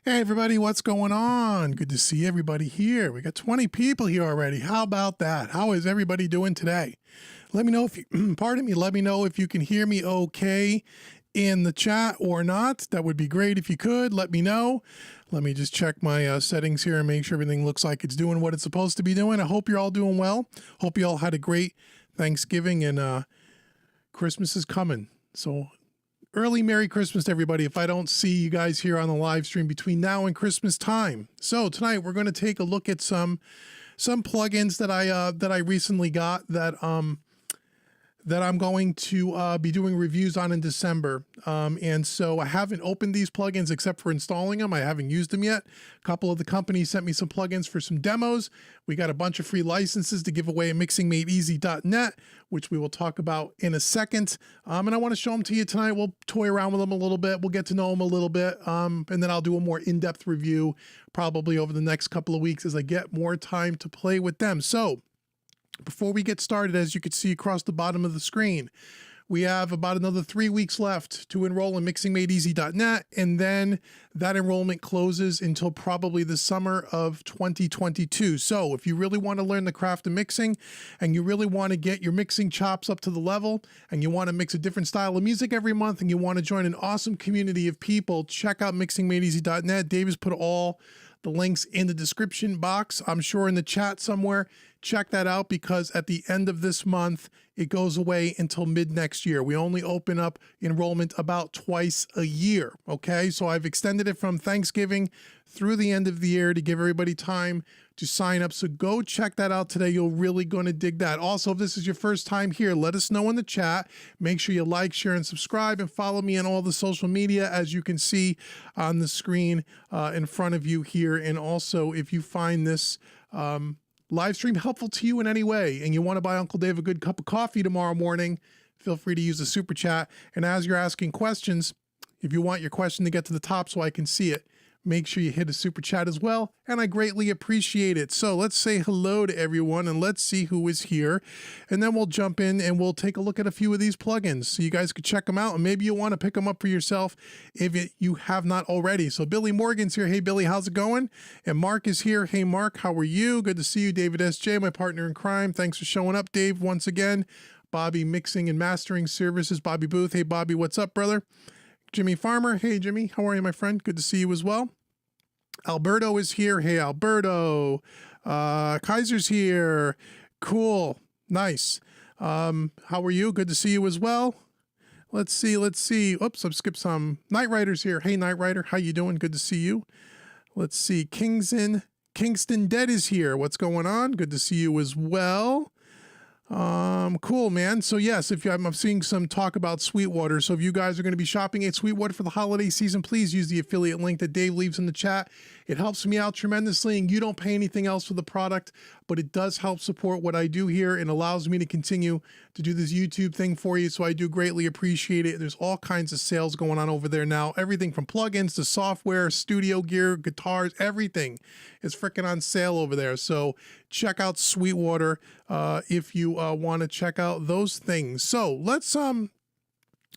Hey everybody, what's going on? Good to see everybody here. We got 20 people here already. How about that? How is everybody doing today? Let me know if you, pardon me, let me know if you can hear me okay in the chat or not. That would be great if you could. Let me know. Let me just check my settings here and make sure everything looks like it's doing what it's supposed to be doing. I hope you're all doing well. Hope you all had a great Thanksgiving and Christmas is coming. So early Merry Christmas to everybody if I don't see you guys here on the live stream between now and Christmas time. So tonight we're going to take a look at some plugins that I recently got that I'm going to be doing reviews on in December. And so I haven't opened these plugins except for installing them. I haven't used them yet. A couple of the companies sent me some plugins for some demos. We got a bunch of free licenses to give away at mixingmadeeasy.net, which we will talk about in a second. And I want to show them to you tonight. We'll toy around with them a little bit. We'll get to know them a little bit. And then I'll do a more in-depth review probably over the next couple of weeks as I get more time to play with them. So before we get started, as you can see across the bottom of the screen, we have about another 3 weeks left to enroll in mixingmadeeasy.net, and then that enrollment closes until probably the summer of 2022. So if you really want to learn the craft of mixing and you really want to get your mixing chops up to the level and you want to mix a different style of music every month and you want to join an awesome community of people, check out mixingmadeeasy.net. Dave has put all the links in the description box. I'm sure in the chat somewhere. Check that out because at the end of this month, it goes away until mid next year. We only open up enrollment about twice a year. Okay, so I've extended it from Thanksgiving through the end of the year to give everybody time to sign up. So go check that out today. You're really going to dig that. Also, if this is your first time here, let us know in the chat. Make sure you like, share, and subscribe, and follow me on all the social media as you can see on the screen in front of you here. And also, if you find this live stream helpful to you in any way and you want to buy Uncle Dave a good cup of coffee tomorrow morning, feel free to use the super chat. And as you're asking questions, if you want your question to get to the top so I can see it, make sure you hit a super chat as well, and I greatly appreciate it. So let's say hello to everyone and let's see who is here, and then we'll jump in and we'll take a look at a few of these plugins so you guys could check them out, and maybe you want to pick them up for yourself if you have not already. So Billy Morgan's here. Hey Billy, how's it going? And Mark is here. Hey Mark, how are you? Good to see you. David S.J., my partner in crime. Thanks for showing up, Dave, once again. Bobby Mixing and Mastering Services, Bobby Booth. Hey Bobby, what's up, brother? Jimmy Farmer. Hey Jimmy, how are you, my friend? Good to see you as well. Alberto is here. Hey Alberto. Kaiser's here. Cool. Nice. How are you? Good to see you as well. Let's see. Oops, I've skipped some. Night Rider's here. Hey Night Rider, how you doing? Good to see you. Let's see. Kingston Dead is here. What's going on? Good to see you as well. Cool, man. So yes, if I'm seeing some talk about Sweetwater. So if you guys are going to be shopping at Sweetwater for the holiday season, please use the affiliate link that Dave leaves in the chat. It helps me out tremendously, and you don't pay anything else for the product, but it does help support what I do here and allows me to continue to do this YouTube thing for you. So I do greatly appreciate it. There's all kinds of sales going on over there now. Everything from plugins to software, studio gear, guitars, everything is freaking on sale over there. So check out Sweetwater if you want to check out those things. So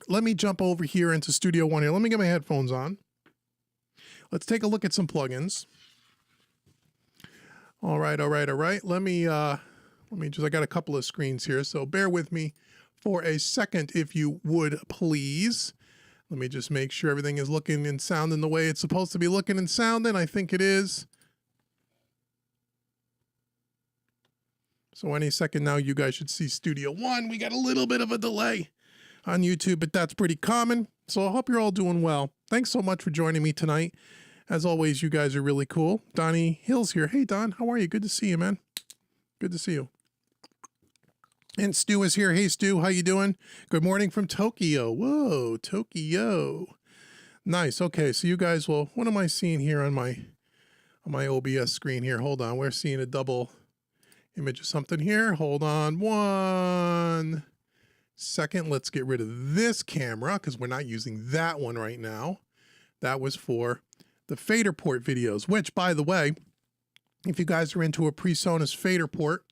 let me jump over here into Studio One here. Let me get my headphones on. Let's take a look at some plugins. All right. Let me just, I got a couple of screens here, so bear with me for a second, if you would please. Let me just make sure everything is looking and sounding the way it's supposed to be looking and sounding. I think it is. So any second now, you guys should see Studio One. We got a little bit of a delay on YouTube, but that's pretty common. So I hope you're all doing well. Thanks so much for joining me tonight. As always, you guys are really cool. Donnie Hill's here. Hey, Don, how are you? Good to see you, man. Good to see you. And Stu is here. Hey, Stu, how you doing? Good morning from Tokyo. Whoa, Tokyo. Nice. Okay, so you guys will, what am I seeing here on my OBS screen here? Hold on. We're seeing a double image of something here. Hold on 1 second. Let's get rid of this camera because we're not using that one right now. That was for the fader port videos, which, by the way, if you guys are into a PreSonus fader port,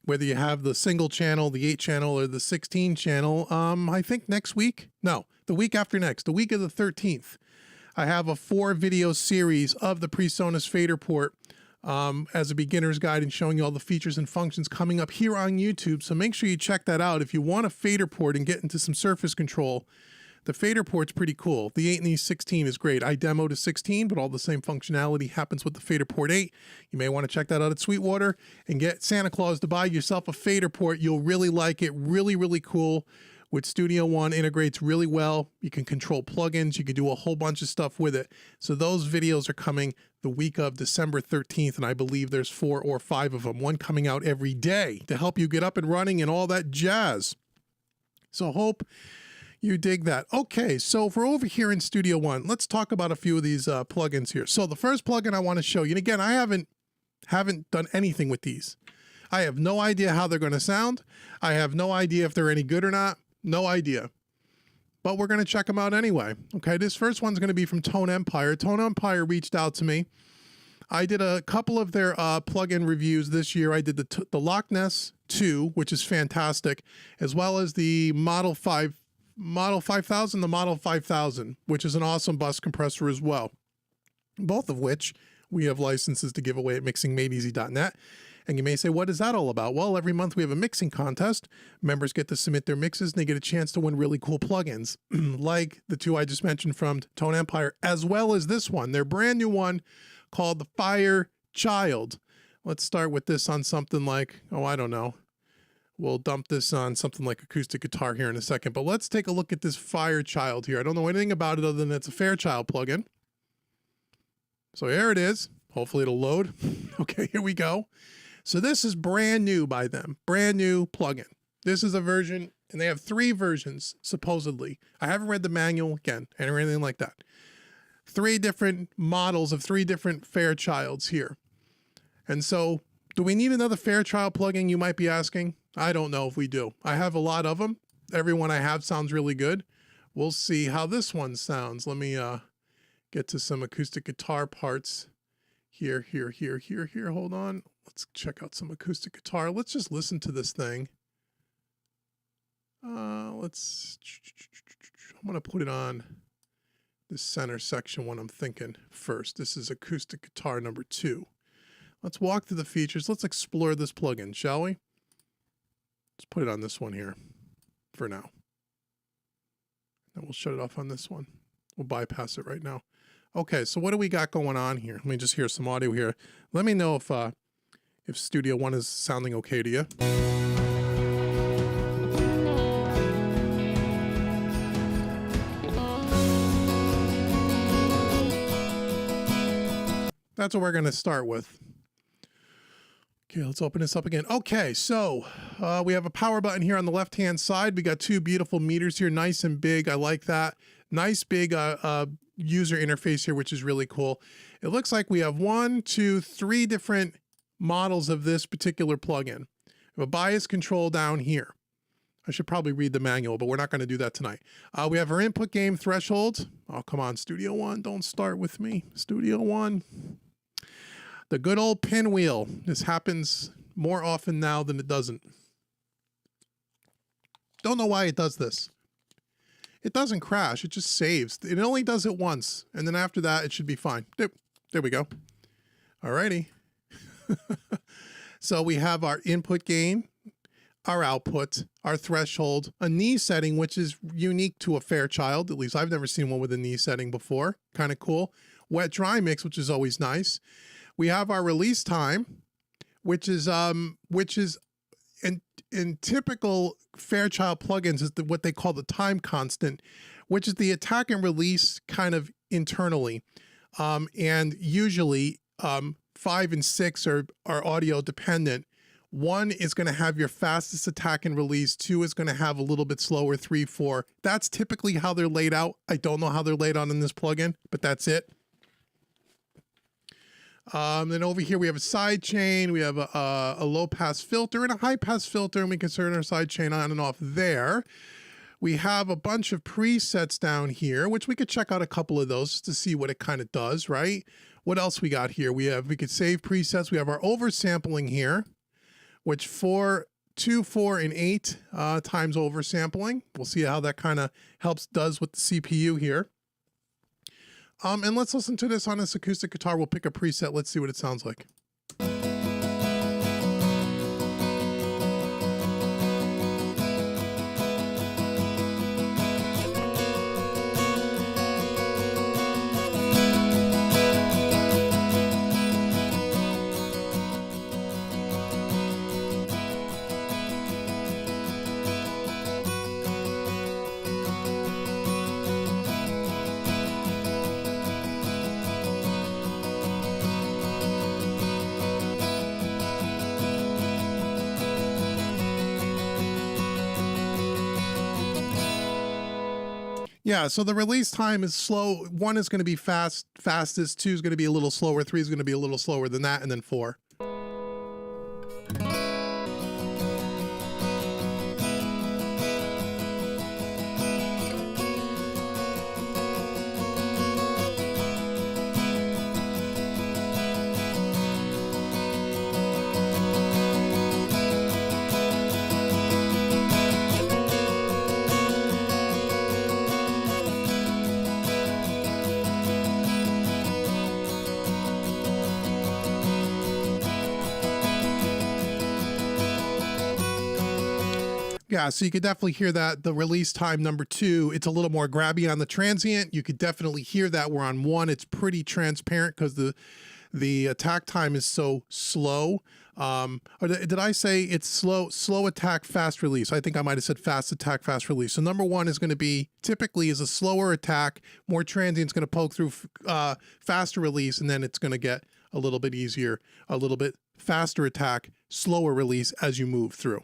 whether you have the single channel, the 8 channel, or the 16 channel, I think next week, no, the week after next, the week of the 13th, I have a 4-video series of the PreSonus fader port as a beginner's guide and showing you all the features and functions coming up here on YouTube. So make sure you check that out. If you want a fader port and get into some surface control, the fader port's pretty cool. The 8 and the 16 is great. I demoed a 16, but all the same functionality happens with the fader port 8. You may want to check that out at Sweetwater and get Santa Claus to buy yourself a fader port. You'll really like it. Really, really cool. With Studio One, integrates really well. You can control plugins. You can do a whole bunch of stuff with it. So those videos are coming the week of December 13th, and I believe there's 4 or 5 of them, one coming out every day to help you get up and running and all that jazz. So hope you dig that. Okay, so if we're over here in Studio One, let's talk about a few of these plugins here. So the first plugin I want to show you, and again, I haven't done anything with these. I have no idea how they're going to sound. I have no idea if they're any good or not. No idea. But we're going to check them out anyway. Okay, this first one's going to be from Tone Empire. Tone Empire reached out to me. I did a couple of their plugin reviews this year. I did the Loch Ness 2, which is fantastic, as well as the Model 5000, the Model 5000, which is an awesome bus compressor as well. Both of which we have licenses to give away at mixingmadeeasy.net. And you may say, what is that all about? Well, every month we have a mixing contest. Members get to submit their mixes and they get a chance to win really cool plugins, like the 2 I just mentioned from Tone Empire, as well as this one, their brand new one called the Fire Child. Let's start with this on something like, oh, I don't know. We'll dump this on something like Acoustic Guitar here in a second, but let's take a look at this Fire Child here. I don't know anything about it other than it's a Fairchild plugin. So here it is. Hopefully it'll load. Okay, here we go. So this is brand new by them, brand new plugin. This is a version, and they have 3 versions, supposedly. I haven't read the manual, again, or anything like that. 3 different models of 3 different Fairchilds here. And so, do we need another Fairchild plugin, you might be asking? I don't know if we do. I have a lot of them. Every one I have sounds really good. We'll see how this one sounds. Let me get to some acoustic guitar parts. Here. Hold on. Let's check out some acoustic guitar. Let's just listen to this thing. I'm going to put it on this center section when I'm thinking first. This is acoustic guitar number 2. Let's walk through the features. Let's explore this plugin, shall we? Let's put it on this one here for now. Then we'll shut it off on this one. We'll bypass it right now. Okay, so what do we got going on here? Let me just hear some audio here. Let me know if Studio One is sounding okay to you. That's what we're going to start with. Okay, let's open this up again. Okay, so we have a power button here on the left-hand side. We got 2 beautiful meters here, nice and big. I like that. Nice big user interface here, which is really cool. It looks like we have 1, 2, 3 different models of this particular plugin. We have a bias control down here. I should probably read the manual, but we're not going to do that tonight. We have our input gain thresholds. Oh, come on, Studio One, don't start with me. Studio One. The good old pinwheel. This happens more often now than it doesn't. Don't know why it does this. It doesn't crash. It just saves. It only does it once. And then after that, it should be fine. There we go. Alrighty. So we have our input gain, our output, our threshold, a knee setting, which is unique to a Fairchild. At least I've never seen one with a knee setting before. Kind of cool. Wet dry mix, which is always nice. We have our release time, which is in typical Fairchild plugins is what they call the time constant, which is the attack and release kind of internally. And usually 5 and 6 are audio dependent. 1 is going to have your fastest attack and release. 2 is going to have a little bit slower. 3, 4. That's typically how they're laid out. I don't know how they're laid out in this plugin, but that's it. Then over here we have a side chain, we have a low pass filter and a high pass filter, and we can turn our side chain on and off there. We have a bunch of presets down here, which we could check out a couple of those just to see what it kind of does, right? What else we got here? We could save presets. We have our oversampling here, which 4, 2, 4, and 8 times oversampling. We'll see how that kind of does with the CPU here. And let's listen to this on this acoustic guitar. We'll pick a preset. Let's see what it sounds like. Yeah, so the release time is slow. 1 is going to be fastest, 2 is going to be a little slower, 3 is going to be a little slower than that, and then 4. Yeah, so you could definitely hear that. The release time number 2, it's a little more grabby on the transient. You could definitely hear that. Where on 1, it's pretty transparent because the attack time is so slow. Or did I say it's slow attack, fast release? I think I might have said fast attack, fast release. So number 1 is going to be, typically is a slower attack, more transient's going to poke through, faster release, and then it's going to get a little bit easier, a little bit faster attack, slower release as you move through.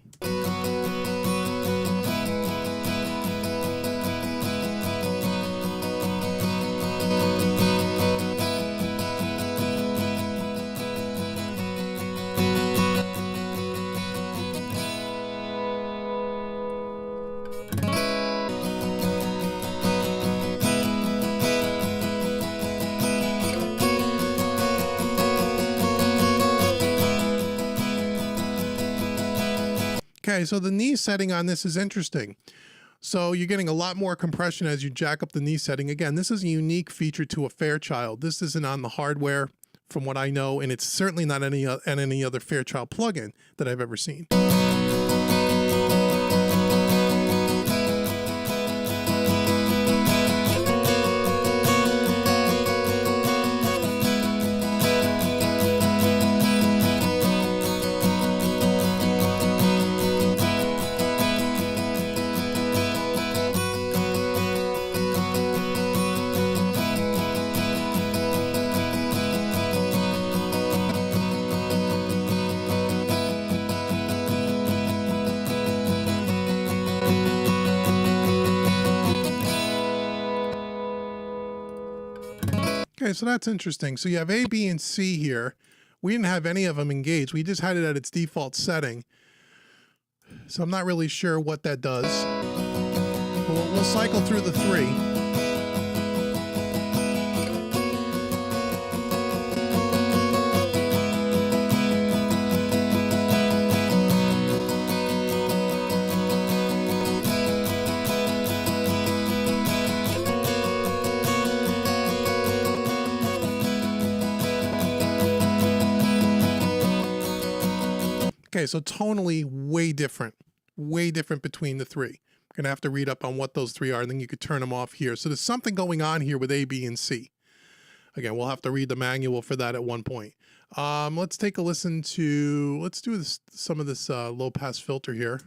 Okay, so the knee setting on this is interesting. So you're getting a lot more compression as you jack up the knee setting. Again, this is a unique feature to a Fairchild. This isn't on the hardware from what I know, and it's certainly not any other Fairchild plugin that I've ever seen. Okay, so that's interesting. So you have A, B, and C here. We didn't have any of them engaged. We just had it at its default setting. So I'm not really sure what that does. We'll cycle through the 3. Okay, so tonally way different between the 3. I'm gonna have to read up on what those 3 are, and then you could turn them off here. So there's something going on here with A, B, and C. Again, we'll have to read the manual for that at one point. Let's take a listen to, let's do this, some of this low pass filter here.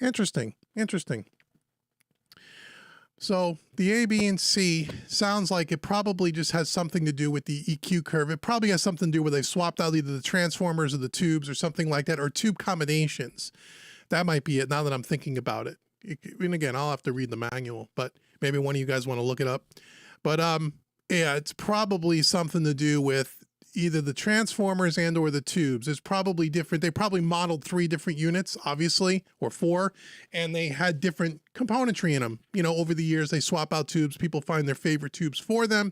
Interesting. Interesting. So the A, B, and C sounds like it probably just has something to do with the EQ curve. It probably has something to do where they swapped out either the transformers or the tubes or something like that, or tube combinations. That might be it now that I'm thinking about it. And again, I'll have to read the manual, but maybe one of you guys want to look it up. But yeah, it's probably something to do with either the transformers and or the tubes. It's probably different. They probably modeled 3 different units, obviously, or 4, and they had different componentry in them. You know, over the years, they swap out tubes. People find their favorite tubes for them,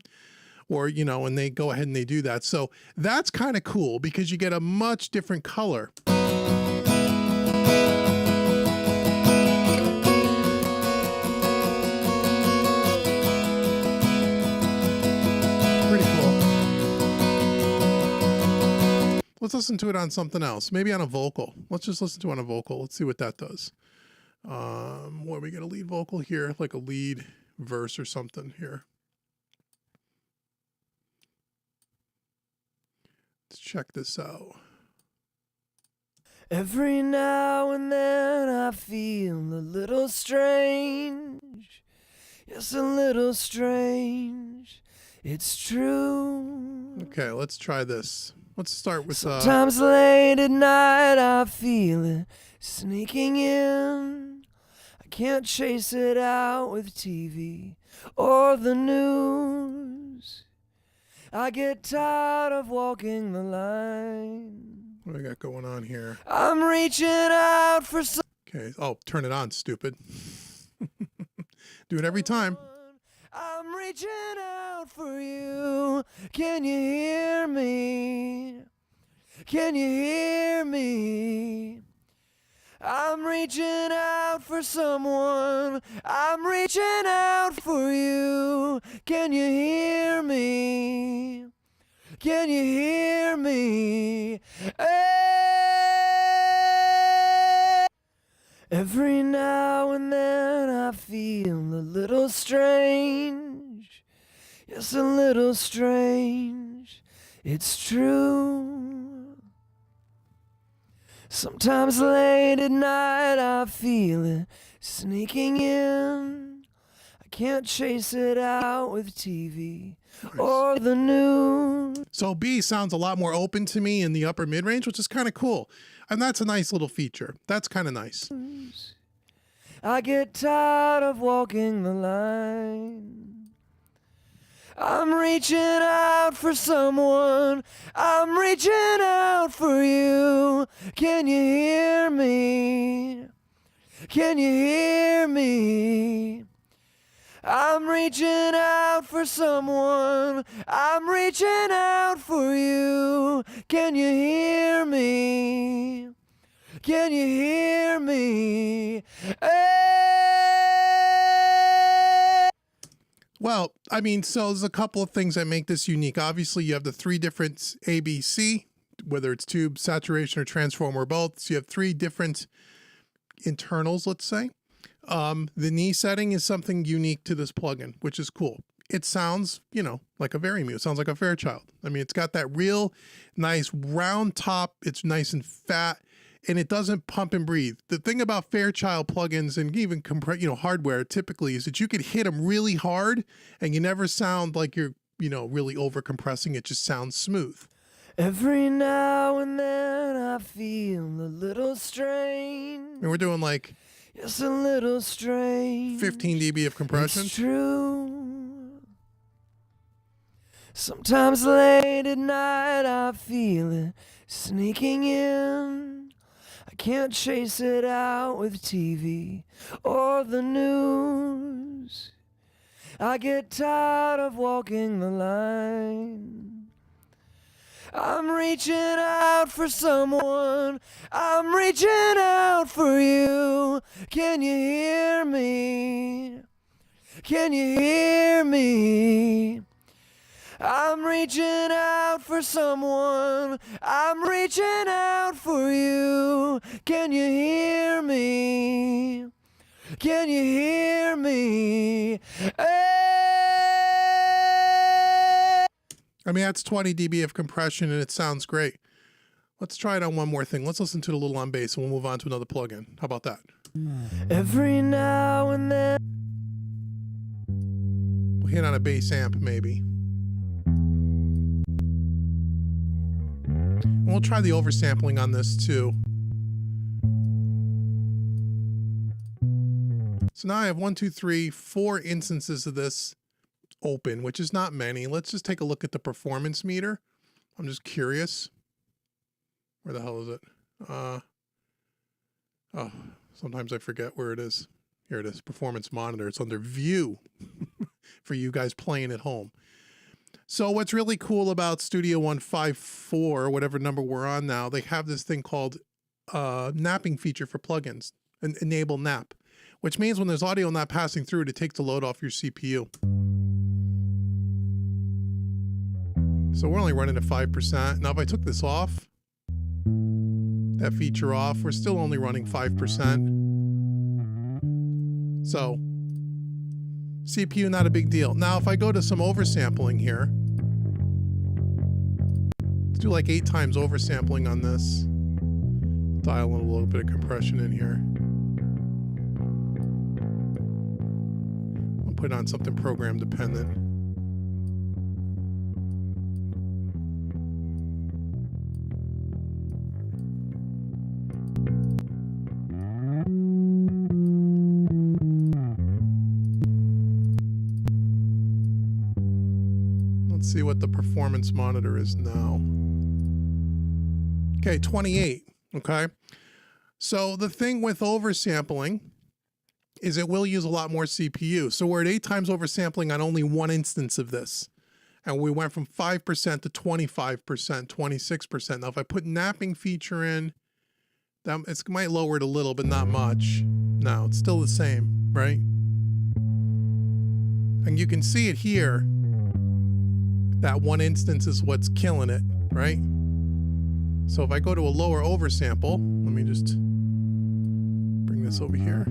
or, you know, and they go ahead and they do that. So that's kind of cool because you get a much different color. Pretty cool. Let's listen to it on something else. Maybe on a vocal. Let's just listen to it on a vocal. Let's see what that does. What, we get a lead vocal here, like a lead verse or something here. Let's check this out. Every now and then I feel a little strange. Yes, a little strange. It's true. Okay, let's try this. Let's start with Sometimes late at night I feel it sneaking in. I can't chase it out with TV or the news. I get tired of walking the line. what do we got going on here? I'm reaching out for some. Okay. Oh, turn it on, stupid. Do it every time. I'm reaching out for you. Can you hear me? Can you hear me? I'm reaching out for someone. I'm reaching out for you. Can you hear me? Can you hear me? Hey! Every now and then I feel a little strange. Yes, a little strange. It's true. Sometimes late at night I feel it sneaking in. I can't chase it out with TV or the news. So B sounds a lot more open to me in the upper mid-range, which is kind of cool. And that's a nice little feature. That's kind of nice. I get tired of walking the line. I'm reaching out for someone. I'm reaching out for you. Can you hear me? Can you hear me? I'm reaching out for someone. I'm reaching out for you. Can you hear me? Can you hear me? Hey! Well, I mean, so there's a couple of things that make this unique. Obviously, you have the 3 different ABC, whether it's tube, saturation, or transformer, or both. So you have 3 different internals, let's say. The knee setting is something unique to this plugin, which is cool. It sounds, you know, like a Very Mute. It sounds like a Fairchild. I mean, it's got that real nice round top. It's nice and fat, and it doesn't pump and breathe. The thing about Fairchild plugins and even hardware typically is that you could hit them really hard, and you never sound like you're, really over compressing. It just sounds smooth. Every now and then I feel a little strange. And we're doing like It's a little strange. 15 dB of compression. It's true. Sometimes late at night I feel it sneaking in. I can't chase it out with TV or the news. I get tired of walking the line. I'm reaching out for someone. I'm reaching out for you. Can you hear me? Can you hear me? I'm reaching out for someone. I'm reaching out for you. Can you hear me? Can you hear me? I mean, that's 20 dB of compression, and it sounds great. Let's try it on one more thing. Let's listen to it a little on bass, and we'll move on to another plugin. How about that? Every now and then. We'll hit on a bass amp maybe. And we'll try the oversampling on this too. So now I have 1, 2, 3, 4 instances of this open, which is not many. Let's just take a look at the performance meter. I'm just curious. Where the hell is it? Oh, sometimes I forget where it is. Here it is, performance monitor. It's under view for you guys playing at home. So what's really cool about Studio 154, whatever number we're on now, they have this thing called napping feature for plugins, enable nap, which means when there's audio not passing through, it takes the load off your CPU. So we're only running at 5%. Now if I took this off, that feature off, we're still only running 5%. So CPU, not a big deal. Now if I go to some oversampling here, let's do like 8 times oversampling on this. Dial in a little bit of compression in here. I'll put on something program dependent. Let's see what the performance monitor is now. Okay, 28. Okay. So the thing with oversampling is it will use a lot more CPU. So we're at 8 times oversampling on only one instance of this. And we went from 5% to 25%, 26%. Now if I put napping feature in, it might lower it a little, but not much. No, it's still the same, right? And you can see it here. That one instance is what's killing it, right? So if I go to a lower oversample, let me just bring this over here.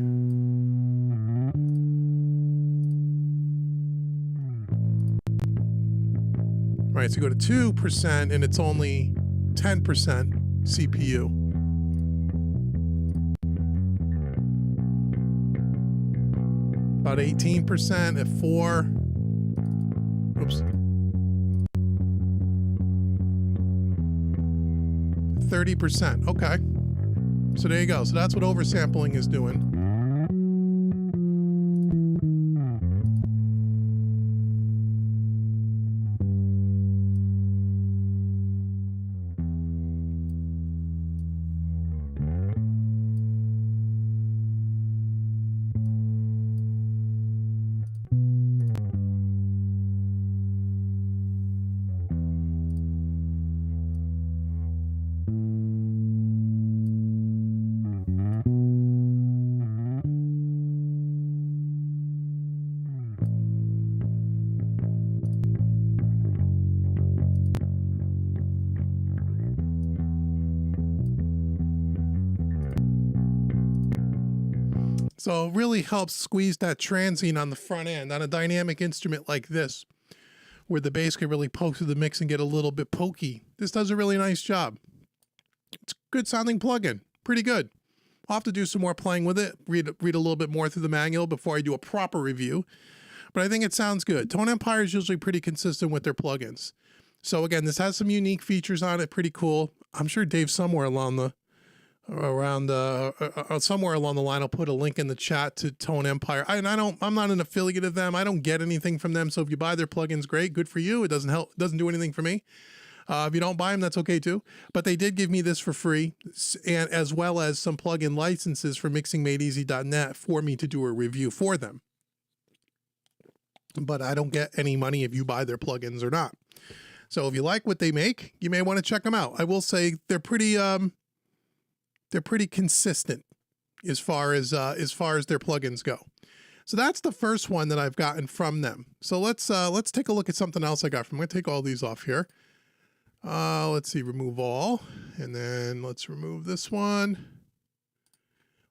All right, so you go to 2% and it's only 10% CPU. About 18% at 4. Oops. 30%. Okay. So there you go. So that's what oversampling is doing. So it really helps squeeze that transient on the front end on a dynamic instrument like this, where the bass can really poke through the mix and get a little bit pokey. This does a really nice job. It's a good sounding plugin, pretty good. I'll have to do some more playing with it, read a little bit more through the manual before I do a proper review. But I think it sounds good. Tone Empire is usually pretty consistent with their plugins. So again, this has some unique features on it, pretty cool. I'm sure Dave somewhere along the line I'll put a link in the chat to Tone Empire. I'm not an affiliate of them. I don't get anything from them. So if you buy their plugins, great, good for you. It doesn't do anything for me. If you don't buy them, that's okay too. But they did give me this for free, and as well as some plugin licenses for mixingmadeeasy.net for me to do a review for them. But I don't get any money if you buy their plugins or not. So if you like what they make, you may want to check them out. I will say they're pretty consistent as far as their plugins go. So that's the first one that I've gotten from them. So let's take a look at something else I got from them. I'm going to take all these off here. Let's see, remove all, and then let's remove this one.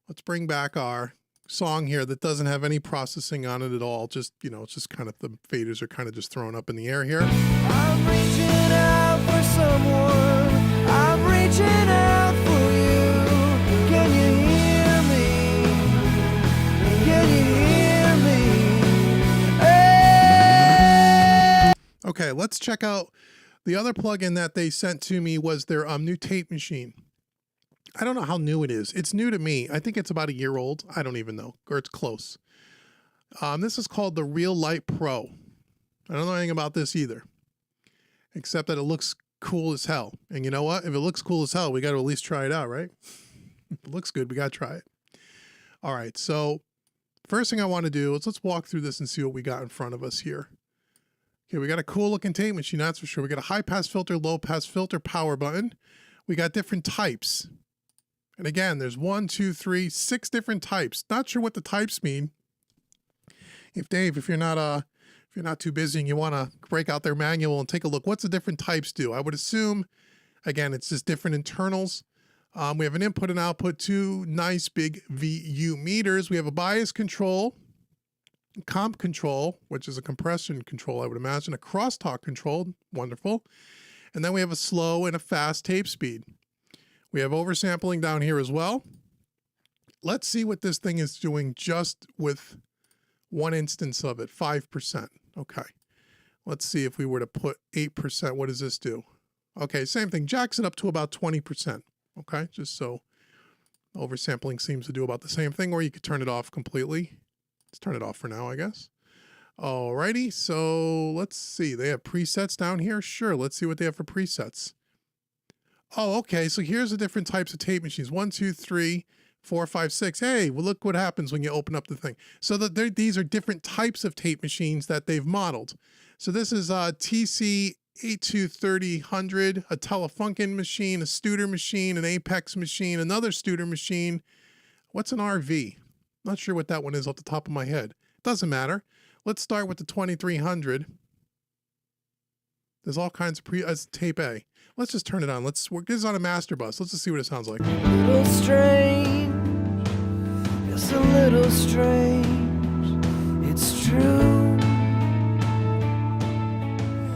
Let's bring back our song here that doesn't have any processing on it at all. Just, it's just kind of, the faders are kind of just thrown up in the air here. I'm reaching out for someone. I'm reaching out for you. Can you hear me? let's check out the other plugin that they sent to me was their new tape machine. I don't know how new it is. It's new to me. I think it's about a year old. I don't even know, or it's close. This is called the Real Light Pro. I don't know anything about this either, except that it looks cool as hell. And you know what? If it looks cool as hell, we got to at least try it out, right? If it looks good, we got to try it. All right, so first thing I want to do is let's walk through this and see what we got in front of us here. Okay, we got a cool looking tape machine, that's for sure. We got a high pass filter, low pass filter, power button. We got different types. And again, there's 1, 2, 3, 6 different types. Not sure what the types mean. If Dave, if you're not too busy and you want to break out their manual and take a look, what's the different types do? I would assume, again, it's just different internals. We have an input and output, 2 nice big VU meters. We have a bias control, comp control, which is a compression control, I would imagine, a crosstalk control, wonderful. And then we have a slow and a fast tape speed. We have oversampling down here as well. Let's see what this thing is doing just with one instance of it, 5%. Okay, let's see if we were to put 8%, what does this do? Okay, same thing, jacks it up to about 20%. Okay, just so oversampling seems to do about the same thing, or you could turn it off completely. Let's turn it off for now, I guess. Alrighty, so let's see. They have presets down here. Sure, let's see what they have for presets. Oh, okay, so here's the different types of tape machines. 1, 2, 3, 4, 5, 6. Hey, well, look what happens when you open up the thing. So these are different types of tape machines that they've modeled. So this is TC 8230-100, a Telefunken machine, a Studer machine, an Apex machine, another Studer machine. What's an RV? Not sure what that one is off the top of my head. Doesn't matter. Let's start with the 2300. There's all kinds of tape A. Let's just turn it on. This is on a master bus. Let's just see what it sounds like. A little strange, it's a little strange, it's true.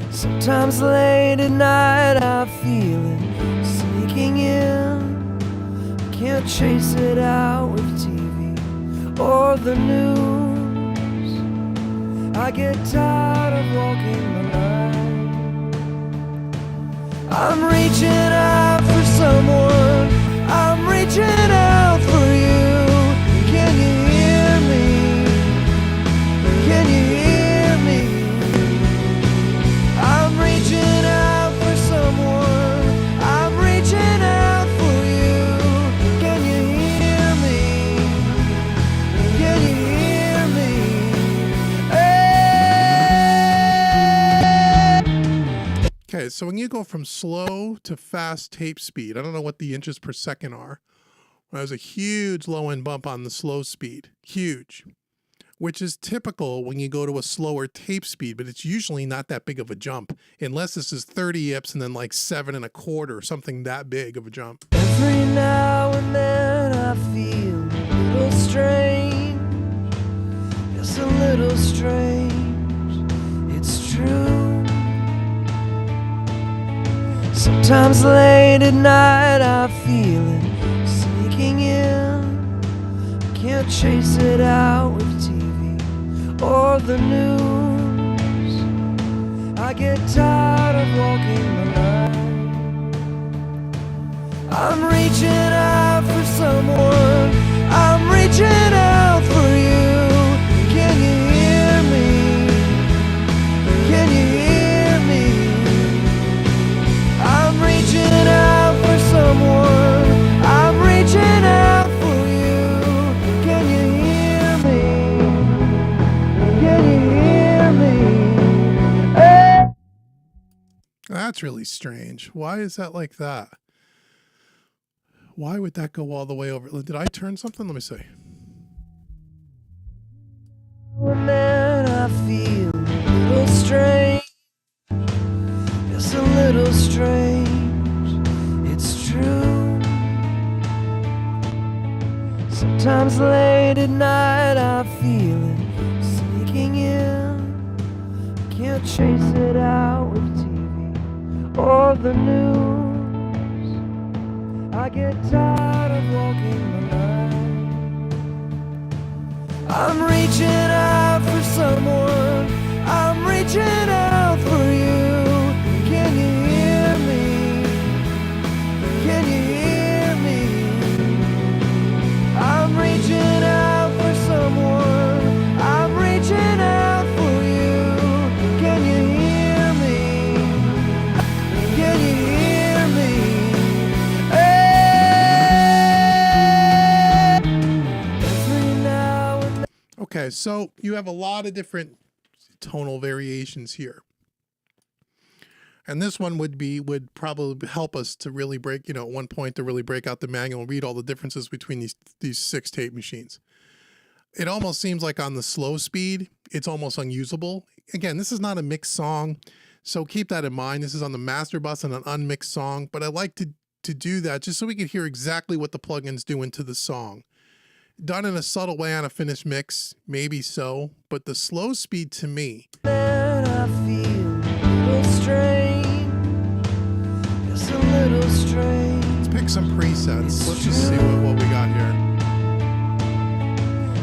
Sometimes late at night I feel it sneaking in. I can't chase it out with TV or the news. I get tired of walking the line. I'm reaching out for someone, I'm reaching out for you. Can you hear me? Can you hear me? I'm reaching out for someone, I'm reaching out for you. Can you hear me? Can you hear me? Hey! Okay, so when you go from slow to fast tape speed, I don't know what the inches per second are. There's a huge low end bump on the slow speed, huge, which is typical when you go to a slower tape speed, but it's usually not that big of a jump, unless this is 30 yips and then like 7 1/4 or something that big of a jump. Every now and then I feel a little strange. It's a little strange, it's true. Sometimes late at night I feel it sneaking in. I can't chase it out with TV or the news. I get tired of walking the line. I'm reaching out for someone, I'm reaching out for you. Can you hear me? Can you hear me? I'm reaching out for someone, I'm reaching out for you. Can you hear me? Can you hear me? Hey! That's really strange. Why is that like that? Why would that go all the way over? Did I turn something? Let me see. And then I feel a little strange. It's a little strange, it's true. Sometimes late at night I feel it sneaking in. I can't chase it out with TV or the news. I get tired of walking the line. I'm reaching out for someone, I'm reaching out for you. Okay, so you have a lot of different tonal variations here. And this one would probably help us to really break, you know, at one point to really break out the manual and read all the differences between these 6 tape machines. It almost seems like on the slow speed, it's almost unusable. Again, this is not a mixed song, so keep that in mind. This is on the master bus and an unmixed song, but I like to do that just so we can hear exactly what the plugins do into the song. Done in a subtle way on a finished mix, maybe so, but the slow speed to me. I feel a little strange, just a little strange. Let's pick some presets. Let's just see what we got here.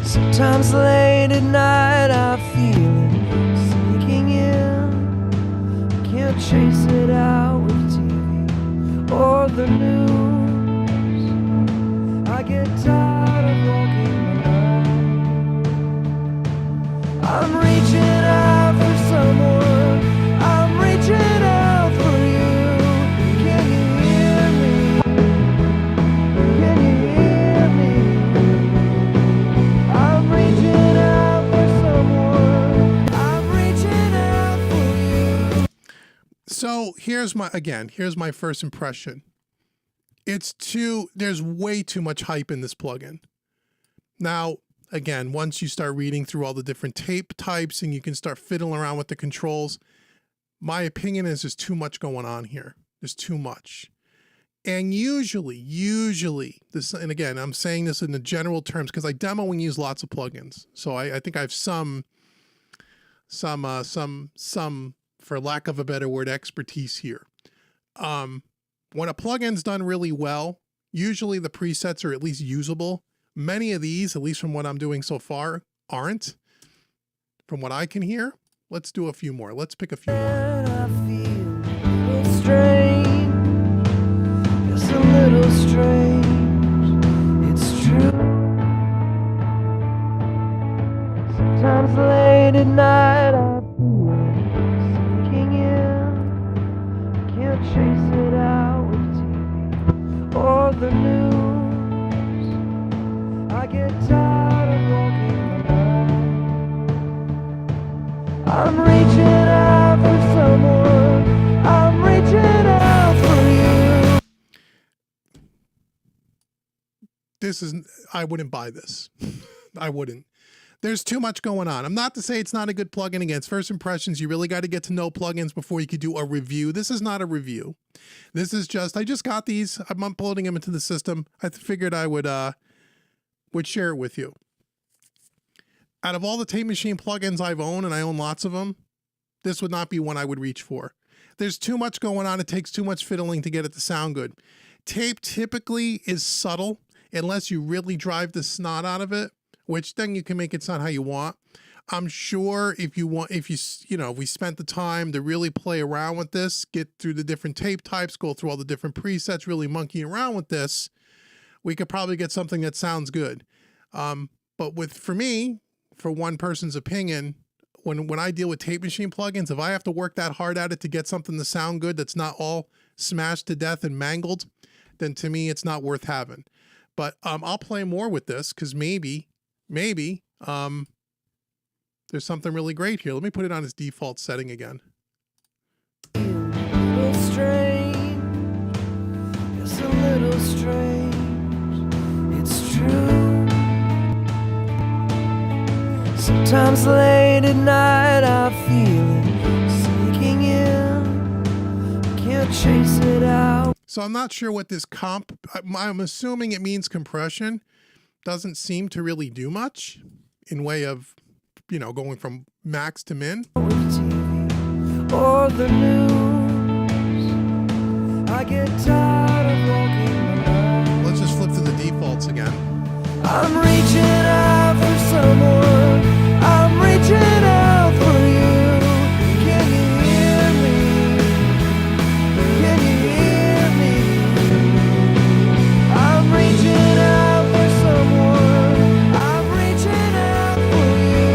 Sometimes late at night I feel it sneaking in. I can't chase it out with TV or the news. I get tired of walking alone. I'm reaching out for someone. I'm reaching out for you. Can you hear me? Can you hear me? I'm reaching out for someone. I'm reaching out for you. So here's my first impression. There's way too much hype in this plugin. Now, again, once you start reading through all the different tape types and you can start fiddling around with the controls, my opinion is there's too much going on here. There's too much. And usually this, and again, I'm saying this in the general terms because I demo and use lots of plugins. So I think I have some, for lack of a better word, expertise here. When a plugin's done really well, usually the presets are at least usable. Many of these, at least from what I'm doing so far, aren't. From what I can hear, let's do a few more. Let's pick a few more. I feel a little strange, just a little strange. It's true. Sometimes late at night I feel it sinking in. I can't chase it out with TV or the news. I get tired of walking alone. I'm reaching out for someone. I'm reaching out for you. I wouldn't buy this. I wouldn't. There's too much going on. I'm not to say it's not a good plugin. Again, it's first impressions. You really got to get to know plugins before you could do a review. This is not a review. This is just, I just got these. I'm uploading them into the system. I figured I would share it with you. Out of all the tape machine plugins I've owned, and I own lots of them, this would not be one I would reach for. There's too much going on. It takes too much fiddling to get it to sound good. Tape typically is subtle unless you really drive the snot out of it, which then you can make it sound how you want. I'm sure if we spent the time to really play around with this, get through the different tape types, go through all the different presets, really monkey around with this, we could probably get something that sounds good. But for me, for one person's opinion, when I deal with tape machine plugins, if I have to work that hard at it to get something to sound good that's not all smashed to death and mangled, then to me it's not worth having. But I'll play more with this because maybe there's something really great here. Let me put it on its default setting again. A little strange, just a little strange. It's true. Sometimes late at night I feel it sneaking in. I can't chase it out. So I'm not sure what this I'm assuming it means compression. Doesn't seem to really do much in way of, going from max to min. With TV or the news, I get tired of walking alone. Let's just flip to the defaults again. I'm reaching out for someone. I'm reaching out for you. Can you hear me? Can you hear me? I'm reaching out for someone. I'm reaching out for you.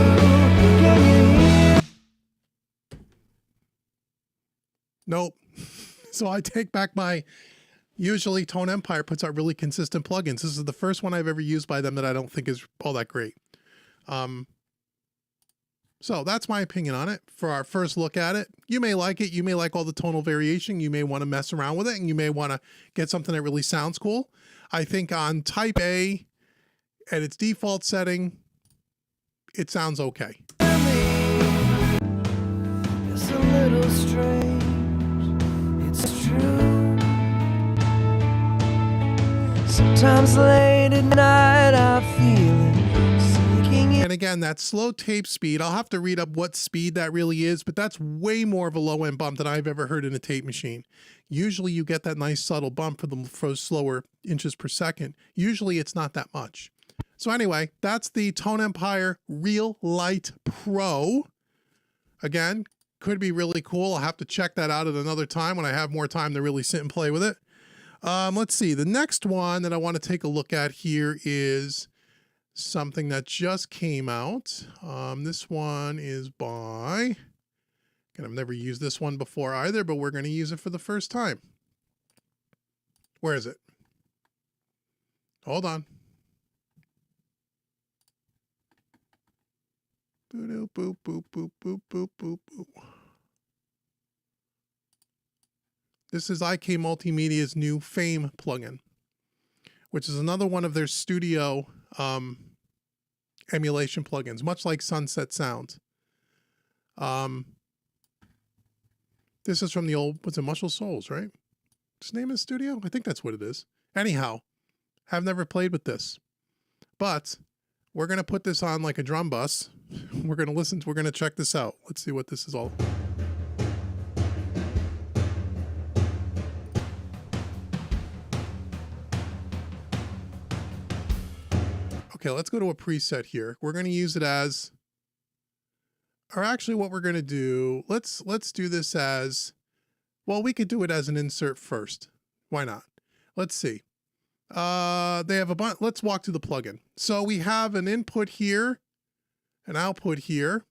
Can you hear? Nope. So I take back my, usually Tone Empire puts out really consistent plugins. This is the first one I've ever used by them that I don't think is all that great. So that's my opinion on it for our first look at it. You may like it. You may like all the tonal variation. You may want to mess around with it, and you may want to get something that really sounds cool. I think on Type A, at its default setting, it sounds okay. It's a little strange, it's true. Sometimes late at night I feel it sinking in. And again, that slow tape speed, I'll have to read up what speed that really is, but that's way more of a low end bump than I've ever heard in a tape machine. Usually you get that nice subtle bump for slower inches per second. Usually it's not that much. So anyway, that's the Tone Empire Real Light Pro. Again, could be really cool. I'll have to check that out at another time when I have more time to really sit and play with it. Let's see. The next one that I want to take a look at here is something that just came out. This one is by, and I've never used this one before either, but we're going to use it for the first time. Where is it? Hold on. Boop, boop, boop, boop, boop, boop, boop, boop. This is IK Multimedia's new Fame plugin, which is another one of their studio emulation plugins, much like Sunset Sound. This is from the old, what's it, Muscle Souls, right? Its name is Studio? I think that's what it is. Anyhow, have never played with this, but we're going to put this on like a drum bus. We're going to listen, we're going to check this out. Let's see what this is all. Okay, let's go to a preset here. We're going to use it as, or actually what we're going to do, let's do this as, well, we could do it as an insert first. Why not? Let's see. They have a bunch, let's walk through the plugin. So we have an input here, an output here.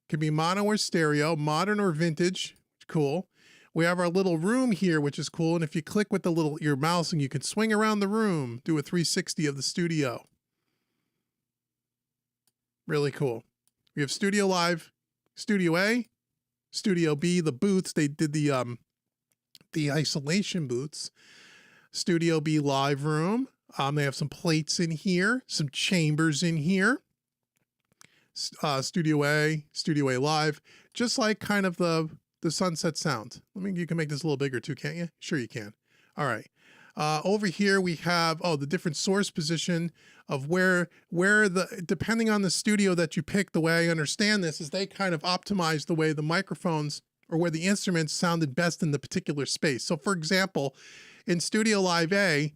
Could be mono or stereo, modern or vintage, cool. We have our little room here, which is cool. And if you click with your mouse and you can swing around the room, do a 360 of the studio. Really cool. We have Studio Live, Studio A, Studio B, the booths. They did the isolation booths. Studio B live room. They have some plates in here, some chambers in here. Studio A live, just like kind of the Sunset Sound. You can make this a little bigger too, can't you? Sure you can. All right. Over here we have, the different source position of where depending on the studio that you pick, the way I understand this is they kind of optimize the way the microphones or where the instruments sounded best in the particular space. So for example, in Studio Live A,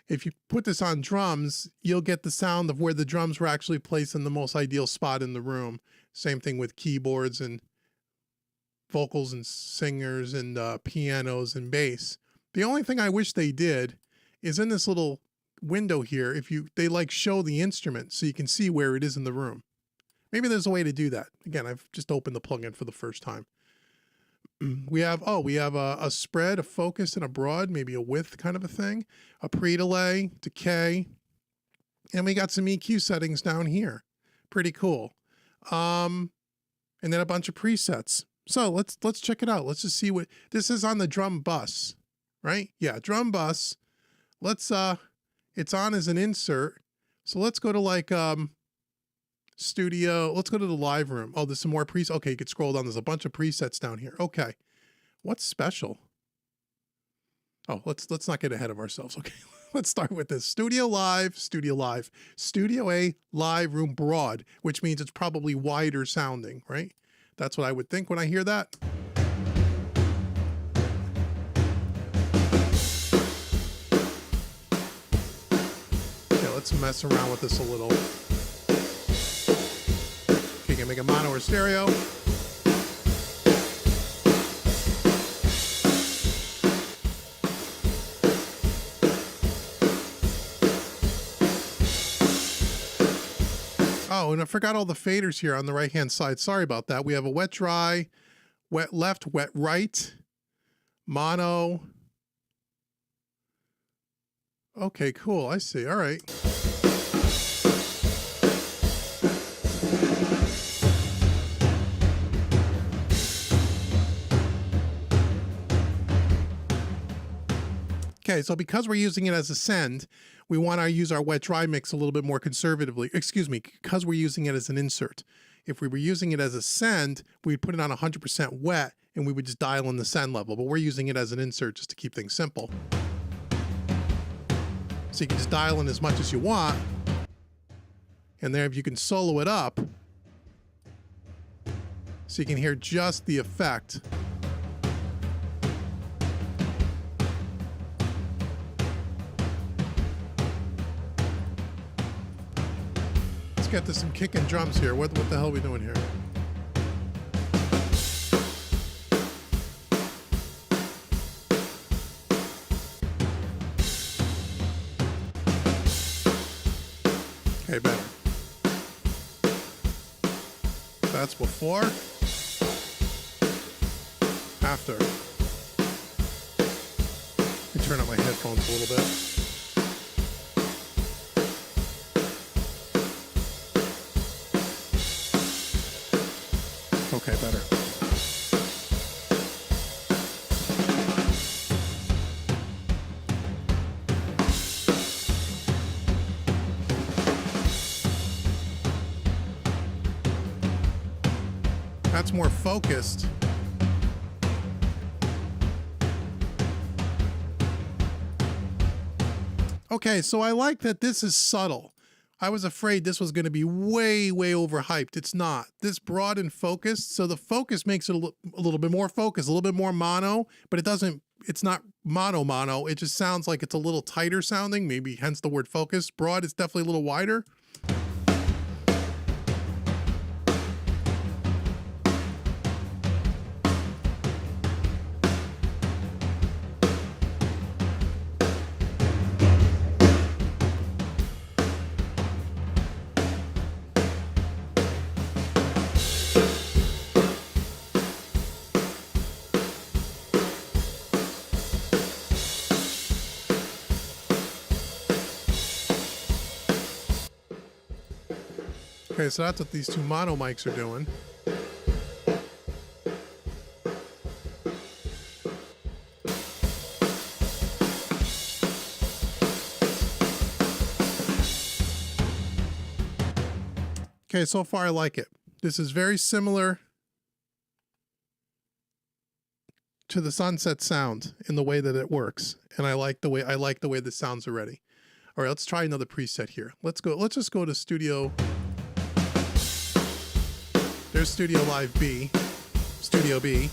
if you put this on drums, you'll get the sound of where the drums were actually placed in the most ideal spot in the room. Same thing with keyboards and vocals and singers and pianos and bass. The only thing I wish they did is in this little window here, they like show the instrument so you can see where it is in the room. Maybe there's a way to do that. Again, I've just opened the plugin for the first time. We have a spread, a focus, and a broad, maybe a width kind of a thing, a pre-delay, decay, and we got some EQ settings down here. Pretty cool. And then a bunch of presets. So let's check it out. Let's just see what this is on the drum bus, right? Yeah, drum bus. It's on as an insert. So let's go to like studio. Let's go to the live room. Oh, there's some more presets. Okay, you could scroll down. There's a bunch of presets down here. Okay. What's special? Oh, let's not get ahead of ourselves. Okay. Let's start with this. Studio Live, Studio A live room broad, which means it's probably wider sounding, right? That's what I would think when I hear that. Okay, let's mess around with this a little. Okay, you can make a mono or stereo. Oh, and I forgot all the faders here on the right-hand side. Sorry about that. We have a wet dry, wet left, wet right, mono. Okay, cool. I see. All right. Okay, so because we're using it as a send, we want to use our wet-dry mix a little bit more conservatively. Excuse me, because we're using it as an insert. If we were using it as a send, we'd put it on 100% wet, and we would just dial in the send level. But we're using it as an insert just to keep things simple. So you can just dial in as much as you want. And there, if you can solo it up, so you can hear just the effect. Let's get to some kicking drums here. What the hell are we doing here? Okay, better. That's before. After. Let me turn up my headphones a little bit. Okay, better. That's more focused. Okay, so I like that this is subtle. I was afraid this was going to be way overhyped. It's not. This broad and focused, so the focus makes it a little bit more focused, a little bit more mono, but it's not mono. It just sounds like it's a little tighter sounding, maybe hence the word focus. Broad is definitely a little wider. Okay, so that's what these two mono mics are doing. Okay, so far I like it. This is very similar to the Sunset sound in the way that it works, and I like the way this sounds already. All right, let's try another preset here. Let's just go to Studio. There's Studio Live B, Studio B.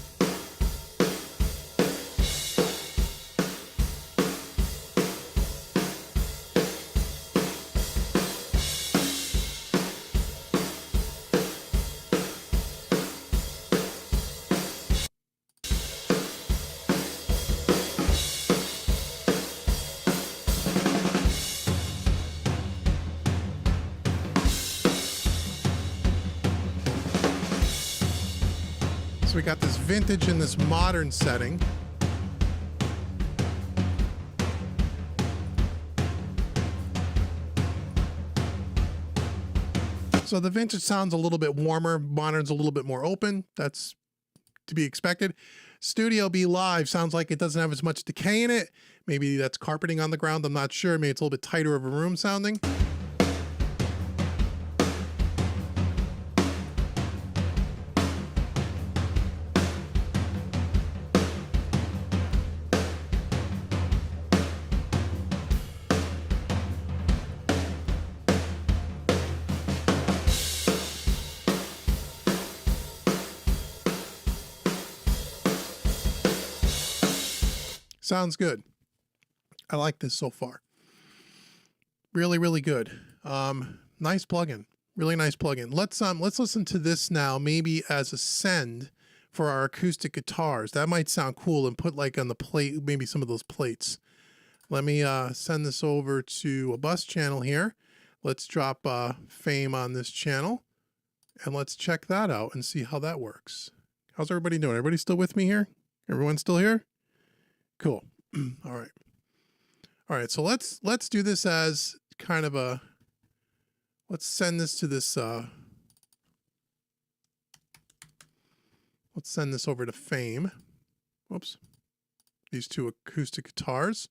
So we got this vintage and this modern setting. So the vintage sounds a little bit warmer, modern's a little bit more open. That's to be expected. Studio B Live sounds like it doesn't have as much decay in it. Maybe that's carpeting on the ground, I'm not sure. Maybe it's a little bit tighter of a room sounding. Sounds good. I like this so far. Really good. Nice plugin. Really nice plugin. Let's listen to this now, maybe as a send for our acoustic guitars. That might sound cool, and put like on the plate, maybe some of those plates. Let me send this over to a bus channel here. Let's drop Fame on this channel, and let's check that out and see how that works. How's everybody doing? Everybody still with me here? Everyone still here? Cool. All right. So let's do this as kind of a, let's send this to this, let's send this over to Fame. Whoops. These two acoustic guitars.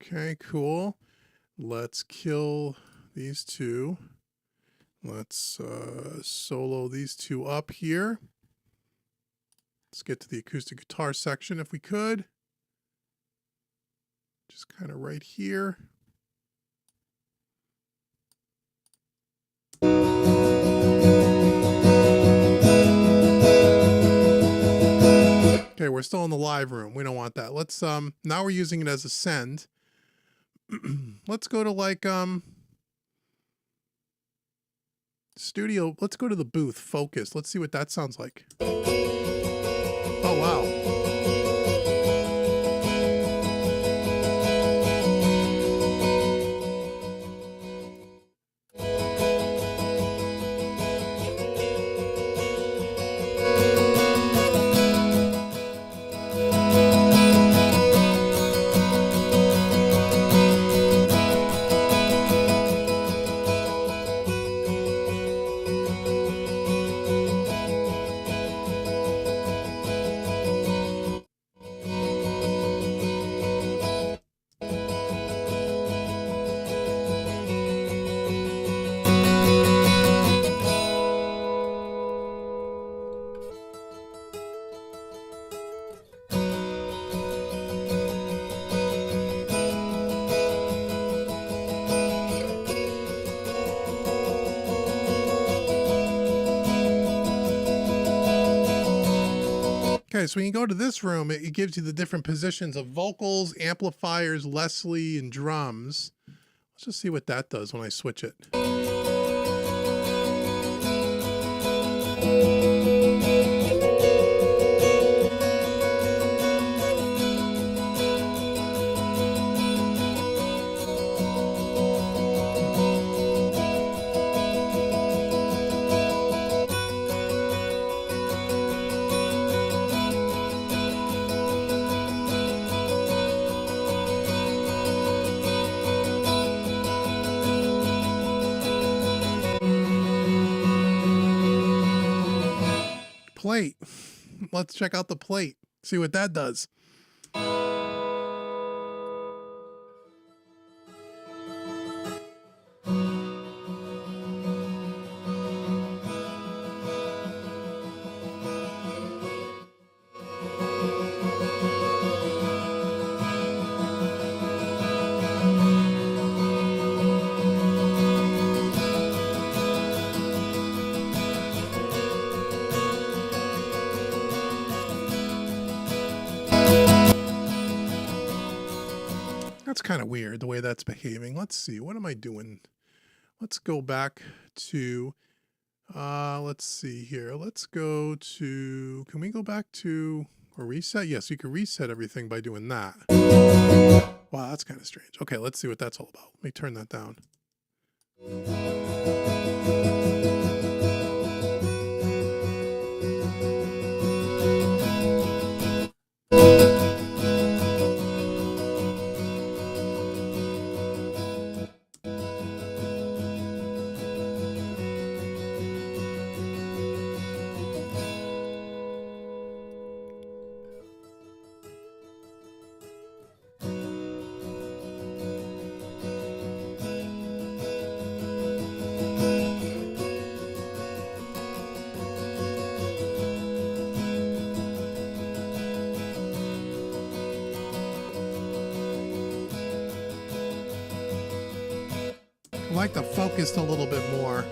Okay, cool. Let's kill these two. Let's solo these two up here. Let's get to the acoustic guitar section if we could. Just kind of right here. Okay, we're still in the live room. We don't want that. Let's now we're using it as a send. Let's go to like studio. Let's go to the booth, focus. Let's see what that sounds like. Oh wow. Okay, so when you go to this room, it gives you the different positions of vocals, amplifiers, Leslie, and drums. Let's just see what that does when I switch it. Plate. Let's check out the plate. See what that does. That's kind of weird the way that's behaving. Let's see. What am I doing? Let's go back to, let's see here. Let's go to, can we go back to a reset? Yes, you can reset everything by doing that. Wow, that's kind of strange. Okay, let's see what that's all about. Let me turn that down. I like the focus a little bit more.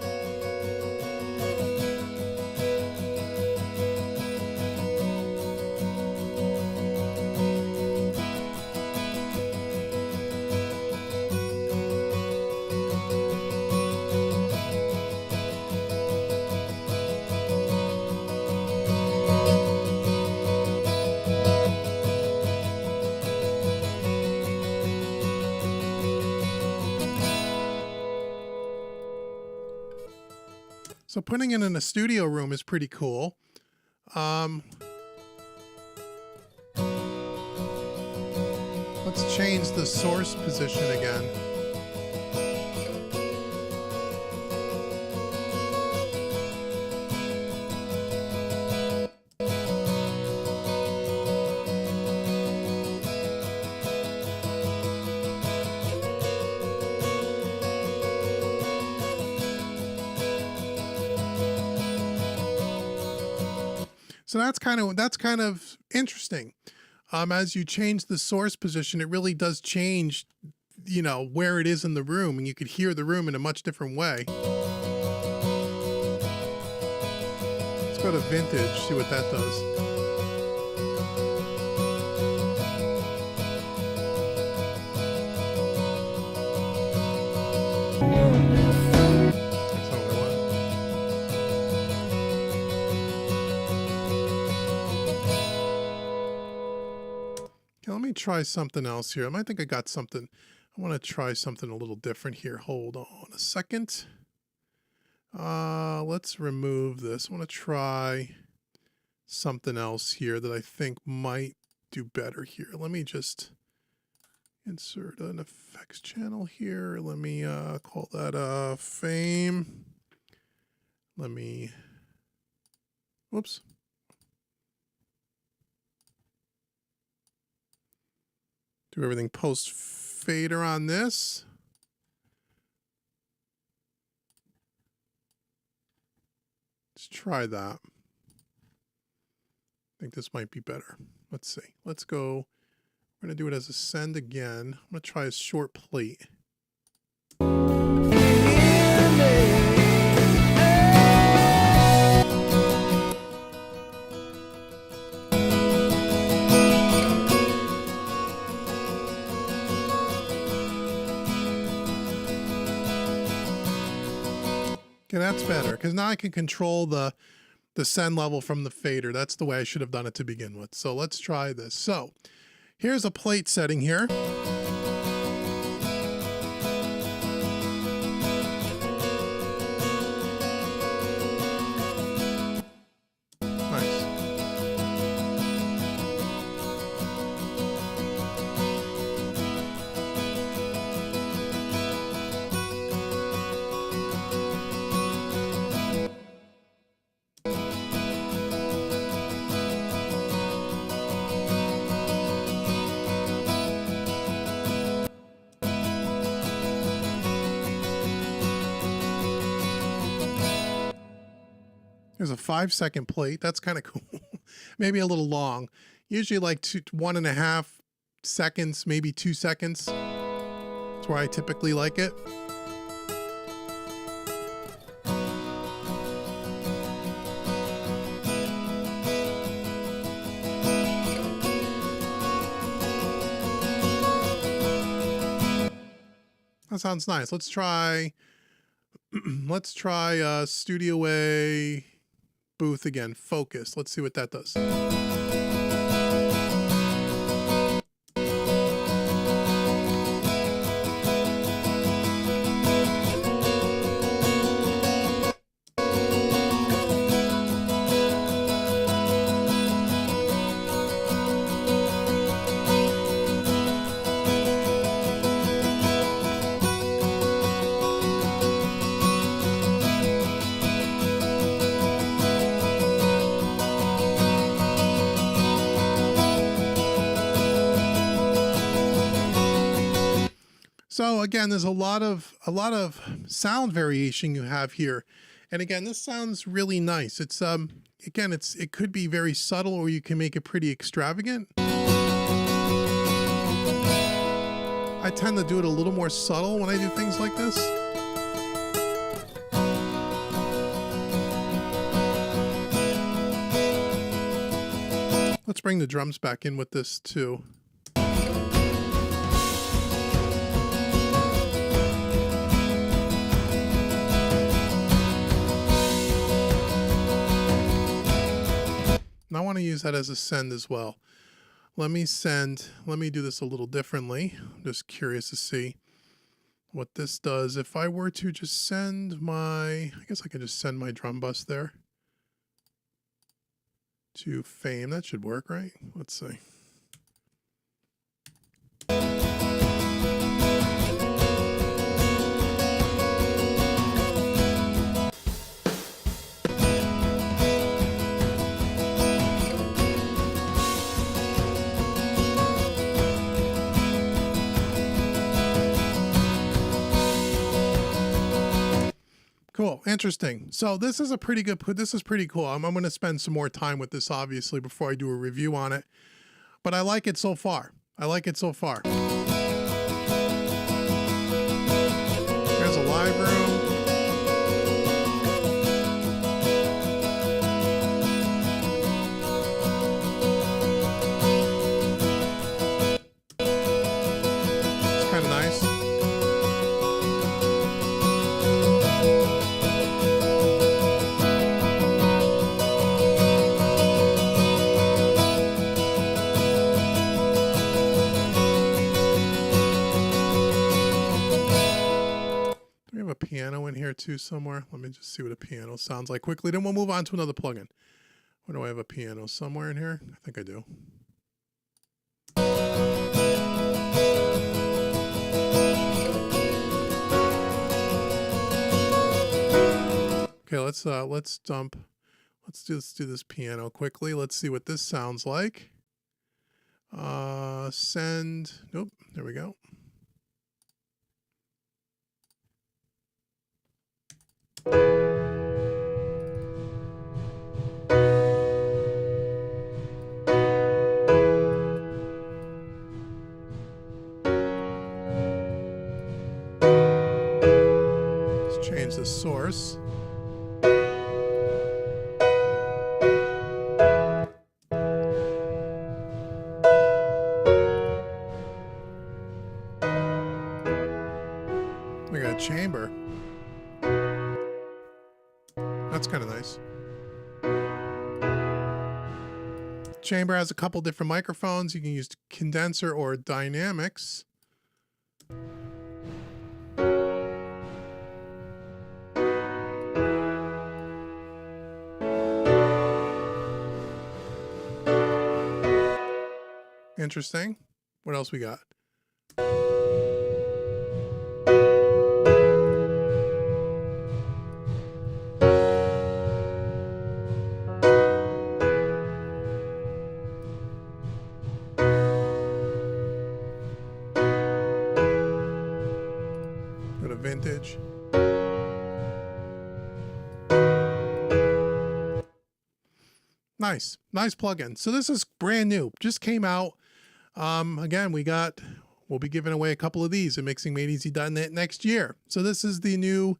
So putting it in a studio room is pretty cool. Let's change the source position again. So that's kind of interesting. As you change the source position, it really does change, you know, where it is in the room, and you could hear the room in a much different way. Let's go to vintage, see what that does. That's not what I want. Okay, let me try something else here. I think I got something. I want to try something a little different here. Hold on a second. Let's remove this. I want to try something else here that I think might do better here. Let me just insert an effects channel here. Let me call that fame. Let me, whoops. Do everything post fader on this. Let's try that. I think this might be better. Let's see. Let's go. We're going to do it as a send again. I'm going to try a short plate. Okay, that's better, because now I can control the send level from the fader. That's the way I should have done it to begin with. So let's try this. So here's a plate setting here. Nice. There's a 5-second plate. That's kind of cool. Maybe a little long. Usually like 1.5 seconds, maybe 2 seconds. That's where I typically like it. That sounds nice. Let's try Studio A booth again. Focus. Let's see what that does. So again, there's a lot of sound variation you have here. And again, this sounds really nice. It's again, it could be very subtle, or you can make it pretty extravagant. I tend to do it a little more subtle when I do things like this. Let's bring the drums back in with this too. And I want to use that as a send as well. Let me do this a little differently. I'm just curious to see what this does. If I were to just send I guess I could just send my drum bus there to fame. That should work, right? Let's see. Cool. Interesting. So this is a pretty good, this is pretty cool. I'm going to spend some more time with this, obviously, before I do a review on it. But I like it so far. I like it so far. There's a live room. It's kind of nice. Piano in here too somewhere. Let me just see what a piano sounds like quickly. Then we'll move on to another plugin. Where do I have a piano? Somewhere in here? I think I do. Okay, let's do this piano quickly. Let's see what this sounds like. Send. Nope. There we go. Let's change the source. We got a chamber. That's kind of nice. Chamber has a couple different microphones. You can use condenser or dynamics. Interesting. What else we got? Vintage. Nice plugin. So this is brand new, just came out. Again, we'll be giving away a couple of these at mixingmadeeasy.net next year. So this is the new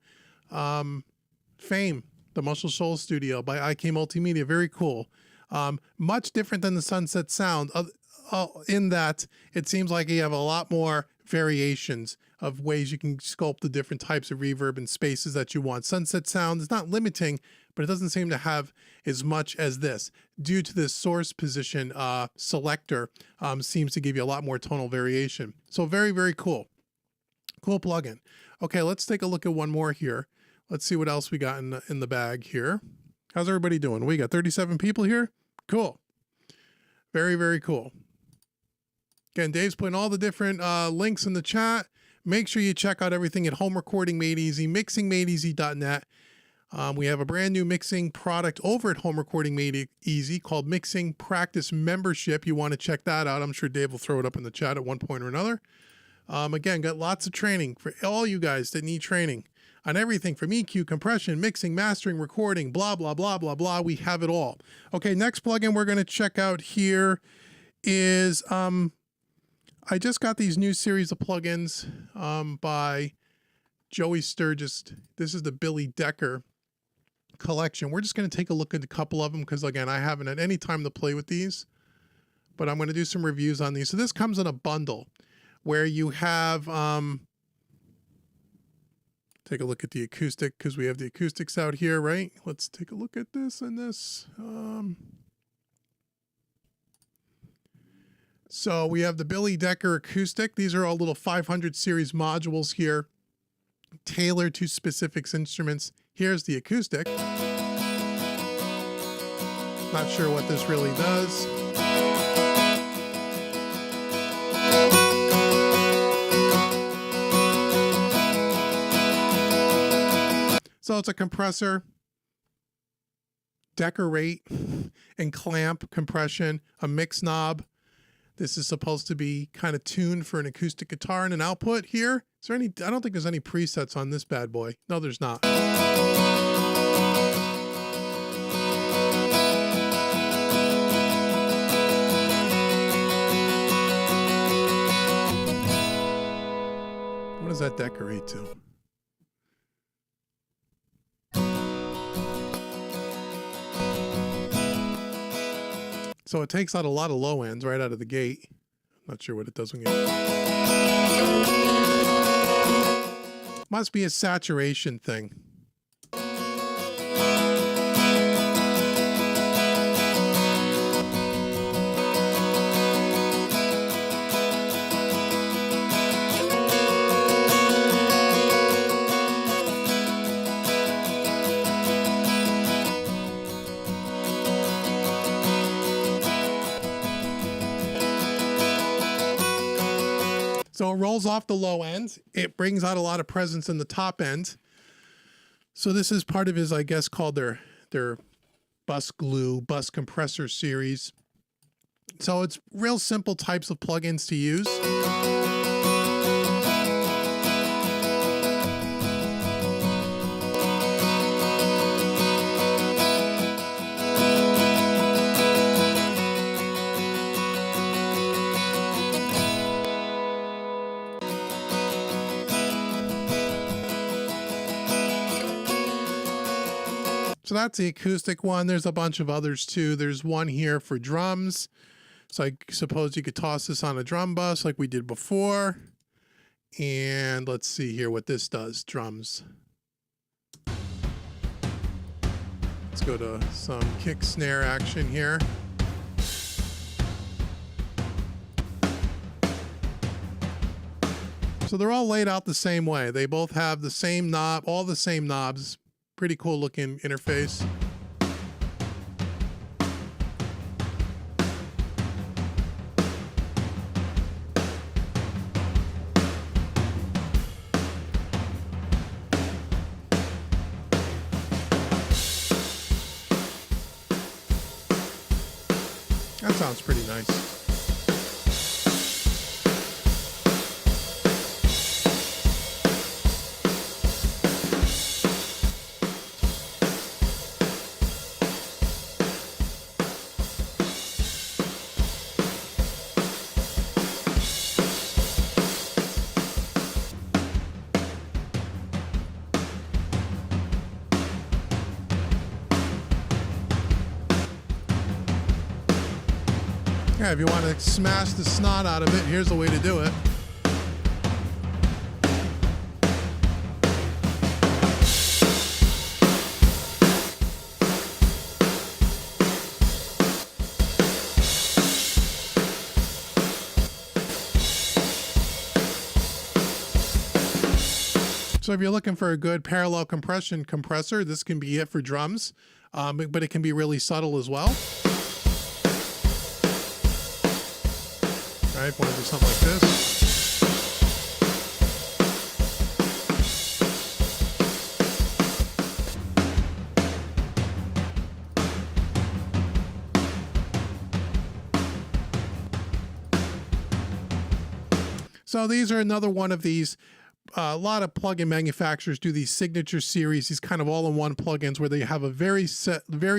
Fame, the Muscle Shoals Studio by IK Multimedia. Very cool. Much different than the Sunset Sound in that it seems like you have a lot more variations of ways you can sculpt the different types of reverb and spaces that you want. Sunset Sound is not limiting, but it doesn't seem to have as much as this. Due to this source position selector, seems to give you a lot more tonal variation. So very, very cool. Cool plugin. Okay, let's take a look at one more here. Let's see what else we got in the bag here. How's everybody doing? We got 37 people here. Cool. Very, very cool. Again, Dave's putting all the different links in the chat. Make sure you check out everything at Home Recording Made Easy, mixingmadeeasy.net. We have a brand new mixing product over at Home Recording Made Easy called Mixing Practice Membership. You want to check that out. I'm sure Dave will throw it up in the chat at one point or another. Again, got lots of training for all you guys that need training on everything from EQ, compression, mixing, mastering, recording, blah, blah, blah, blah, blah. We have it all. Okay, next plugin we're going to check out here is... I just got these new series of plugins by Joey Sturgis. This is the Billy Decker collection. We're just going to take a look at a couple of them because, again, I haven't had any time to play with these, but I'm going to do some reviews on these. So this comes in a bundle where you have, take a look at the acoustic because we have the acoustics out here, right? Let's take a look at this and this. So we have the Billy Decker acoustic. These are all little 500 series modules here, tailored to specific instruments. Here's the acoustic. Not sure what this really does. So it's a compressor, Decker rate, and clamp compression, a mix knob. This is supposed to be kind of tuned for an acoustic guitar and an output here. Is there any, I don't think there's any presets on this bad boy. No, there's not. What does that decorate to? So it takes out a lot of low ends right out of the gate. Not sure what it does when you... Must be a saturation thing. So it rolls off the low end. It brings out a lot of presence in the top end. So this is part of his, I guess, called their Bus Glue, Bus Compressor series. So it's real simple types of plugins to use. So that's the acoustic one. There's a bunch of others too. There's one here for drums. So I suppose you could toss this on a drum bus like we did before. And let's see here what this does. Drums. Let's go to some kick snare action here. So they're all laid out the same way. They both have the same knob, all the same knobs. Pretty cool looking interface. That sounds pretty nice. Yeah, if you want to smash the snot out of it, here's the way to do it. So if you're looking for a good parallel compression compressor, this can be it for drums, but it can be really subtle as well. Right, want to do something like this. So these are another one of these. A lot of plugin manufacturers do these signature series, these kind of all-in-one plugins where they have a very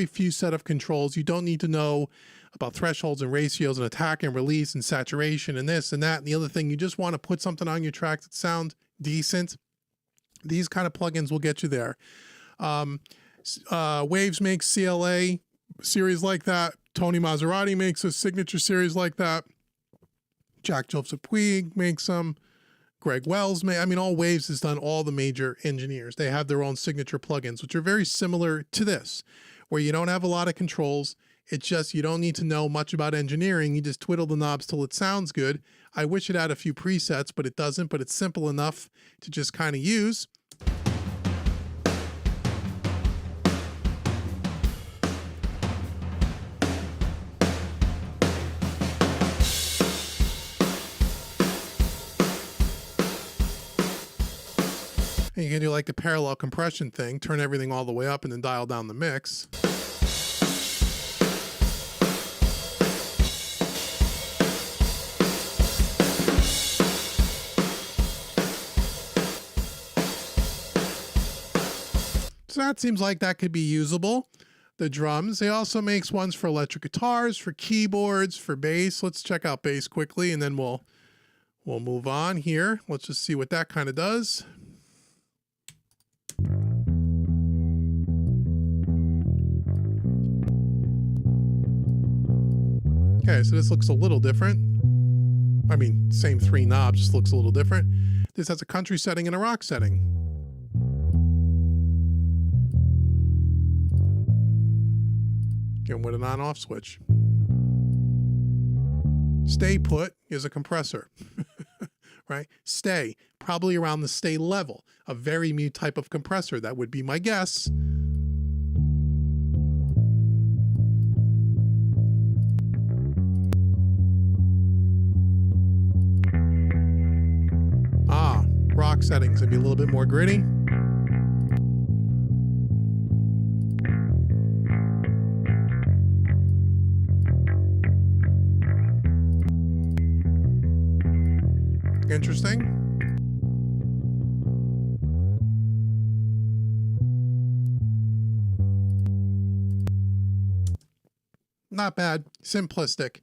few set of controls. You don't need to know about thresholds and ratios and attack and release and saturation and this and that and the other thing. You just want to put something on your track that sound decent. These kind of plugins will get you there. Waves makes CLA series like that. Tony Maserati makes a signature series like that. Jack Joseph Puig makes them. Greg Wells all Waves has done all the major engineers. They have their own signature plugins, which are very similar to this, where you don't have a lot of controls. It's just, you don't need to know much about engineering. You just twiddle the knobs till it sounds good. I wish it had a few presets, but it doesn't, but it's simple enough to just kind of use. And you can do like the parallel compression thing, turn everything all the way up and then dial down the mix. So that seems like that could be usable. The drums. They also makes ones for electric guitars, for keyboards, for bass. Let's check out bass quickly, and then we'll move on here. Let's just see what that kind of does. Okay, so this looks a little different. I mean, same three knobs, just looks a little different. This has a country setting and a rock setting. Again, with an on-off switch. Stay put is a compressor, right? Stay, probably around the stay level. A very mute type of compressor, that would be my guess. Rock settings and be a little bit more gritty. Interesting. Not bad. Simplistic.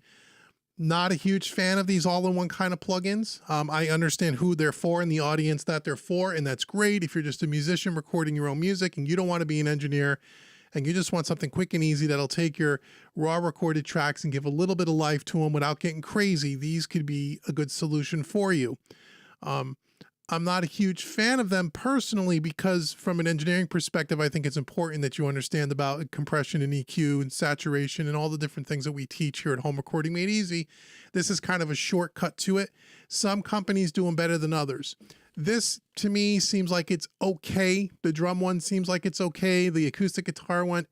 Not a huge fan of these all-in-one kind of plugins. I understand who they're for and the audience that they're for, and that's great if you're just a musician recording your own music and you don't want to be an engineer and you just want something quick and easy that'll take your raw recorded tracks and give a little bit of life to them without getting crazy. These could be a good solution for you. I'm not a huge fan of them personally because from an engineering perspective, I think it's important that you understand about compression and EQ and saturation and all the different things that we teach here at Home Recording Made Easy. This is kind of a shortcut to it. Some companies do them better than others. This, to me, seems like it's okay. The drum one seems like it's okay. The acoustic guitar one,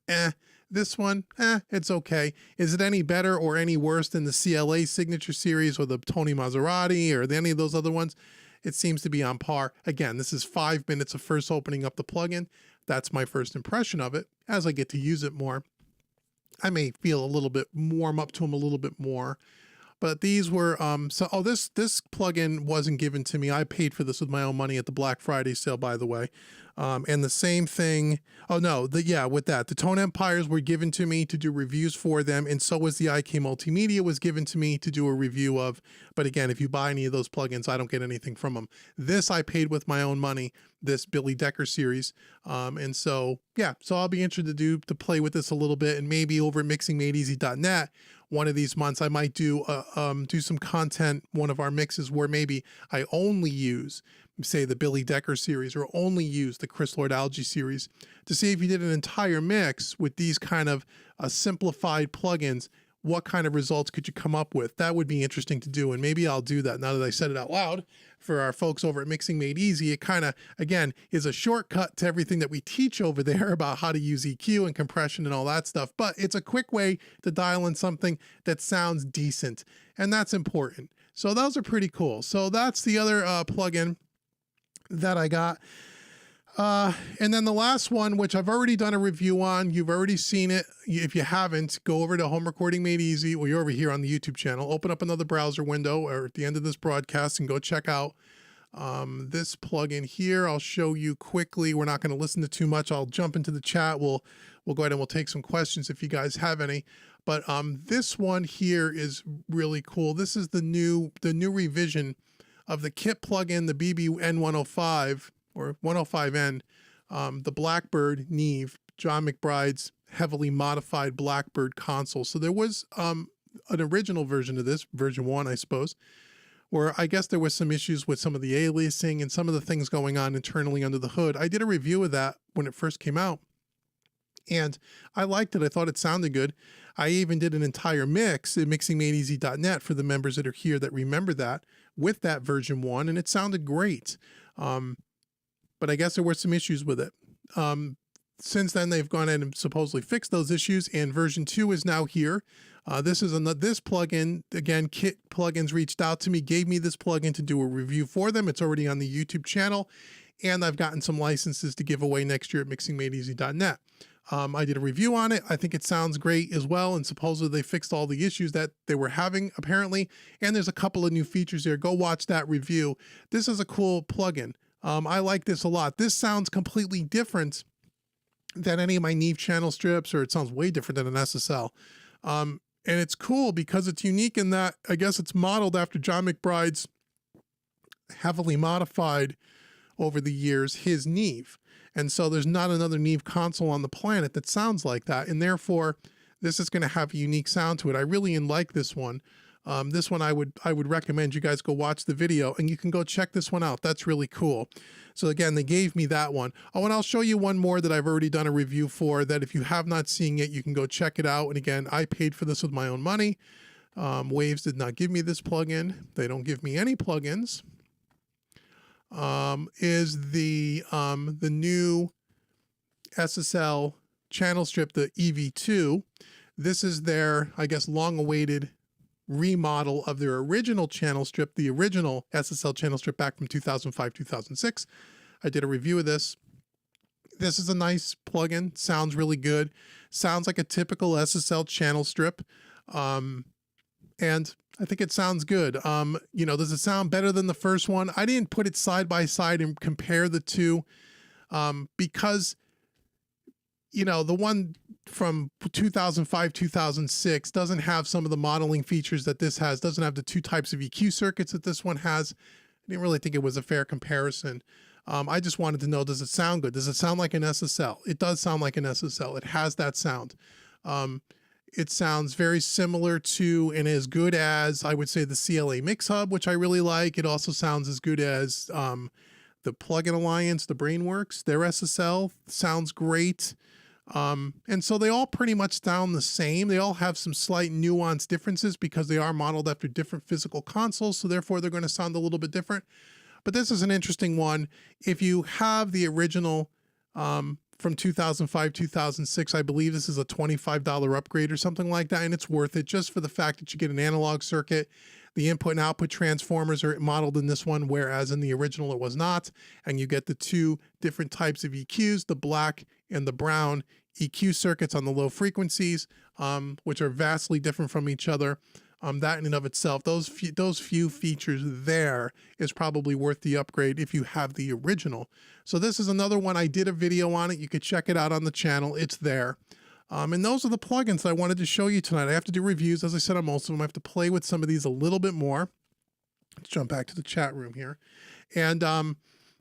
This one, it's okay. Is it any better or any worse than the CLA Signature Series or the Tony Maserati or any of those other ones? It seems to be on par. Again, this is 5 minutes of first opening up the plugin. That's my first impression of it. As I get to use it more, I may feel a little bit warm up to them a little bit more. But these were, this plugin wasn't given to me. I paid for this with my own money at the Black Friday sale, by the way. And the same thing, with that. The Tone Empires were given to me to do reviews for them, and so was the IK Multimedia was given to me to do a review of. But again, if you buy any of those plugins, I don't get anything from them. This I paid with my own money, this Billy Decker series. So I'll be interested to play with this a little bit, and maybe over at mixingmadeeasy.net, one of these months I might do some content, one of our mixes where maybe I only use, say, the Billy Decker series or only use the Chris Lord Algae series to see if you did an entire mix with these kind of simplified plugins, what kind of results could you come up with? That would be interesting to do, and maybe I'll do that now that I said it out loud. For our folks over at Mixing Made Easy, it kind of, again, is a shortcut to everything that we teach over there about how to use EQ and compression and all that stuff, but it's a quick way to dial in something that sounds decent, and that's important. So those are pretty cool. So that's the other plugin that I got. And then the last one, which I've already done a review on, you've already seen it. If you haven't, go over to Home Recording Made Easy, or you're over here on the YouTube channel, open up another browser window or at the end of this broadcast and go check out this plugin here. I'll show you quickly. We're not going to listen to too much. I'll jump into the chat. We'll go ahead and we'll take some questions if you guys have any. But this one here is really cool. This is the new revision of the kit plugin, the BB-N105 or 105N, the Blackbird Neve, John McBride's heavily modified Blackbird console. So there was an original version of this, version 1, I suppose, where I guess there was some issues with some of the aliasing and some of the things going on internally under the hood. I did a review of that when it first came out, and I liked it. I thought it sounded good. I even did an entire mix at mixingmadeeasy.net for the members that are here that remember that, with that version 1, and it sounded great. But I guess there were some issues with it. Since then, they've gone in and supposedly fixed those issues, and version 2 is now here. This plugin, again, Kit Plugins reached out to me, gave me this plugin to do a review for them. It's already on the YouTube channel, and I've gotten some licenses to give away next year at mixingmadeeasy.net. I did a review on it. I think it sounds great as well, and supposedly they fixed all the issues that they were having, apparently, and there's a couple of new features there. Go watch that review. This is a cool plugin. I like this a lot. This sounds completely different than any of my Neve channel strips, or it sounds way different than an SSL. And it's cool because it's unique in that I guess it's modeled after John McBride's heavily modified over the years, his Neve. And so there's not another Neve console on the planet that sounds like that. And therefore, this is going to have a unique sound to it. I really like this one. This one I would recommend you guys go watch the video and you can go check this one out. That's really cool. So again, they gave me that one. Oh, and I'll show you one more that I've already done a review for that if you have not seen it, you can go check it out. And again, I paid for this with my own money. Waves did not give me this plugin. They don't give me any plugins. Is the new SSL channel strip, the EV2. This is their, I guess, long-awaited remodel of their original channel strip, the original SSL channel strip back from 2005, 2006. I did a review of this. This is a nice plugin. Sounds really good. Sounds like a typical SSL channel strip. And I think it sounds good. You know, does it sound better than the first one? I didn't put it side by side and compare the two because, you know, the one from 2005, 2006 doesn't have some of the modeling features that this has, doesn't have the two types of EQ circuits that this one has. I didn't really think it was a fair comparison. I just wanted to know, does it sound good? Does it sound like an SSL? It does sound like an SSL. It has that sound. It sounds very similar to and as good as, I would say, the CLA Mix Hub, which I really like. It also sounds as good as the Plugin Alliance, the Brainworks. Their SSL sounds great. And so they all pretty much sound the same. They all have some slight nuance differences because they are modeled after different physical consoles. So therefore, they're going to sound a little bit different. But this is an interesting one. If you have the original from 2005, 2006, I believe this is a $25 upgrade or something like that. And it's worth it just for the fact that you get an analog circuit. The input and output transformers are modeled in this one, whereas in the original it was not. And you get the two different types of EQs, the black and the brown EQ circuits on the low frequencies, which are vastly different from each other. That in and of itself, those few features there is probably worth the upgrade if you have the original. So this is another one. I did a video on it. You could check it out on the channel. It's there. And those are the plugins that I wanted to show you tonight. I have to do reviews, as I said, on most of them. I have to play with some of these a little bit more. Let's jump back to the chat room here. And I'm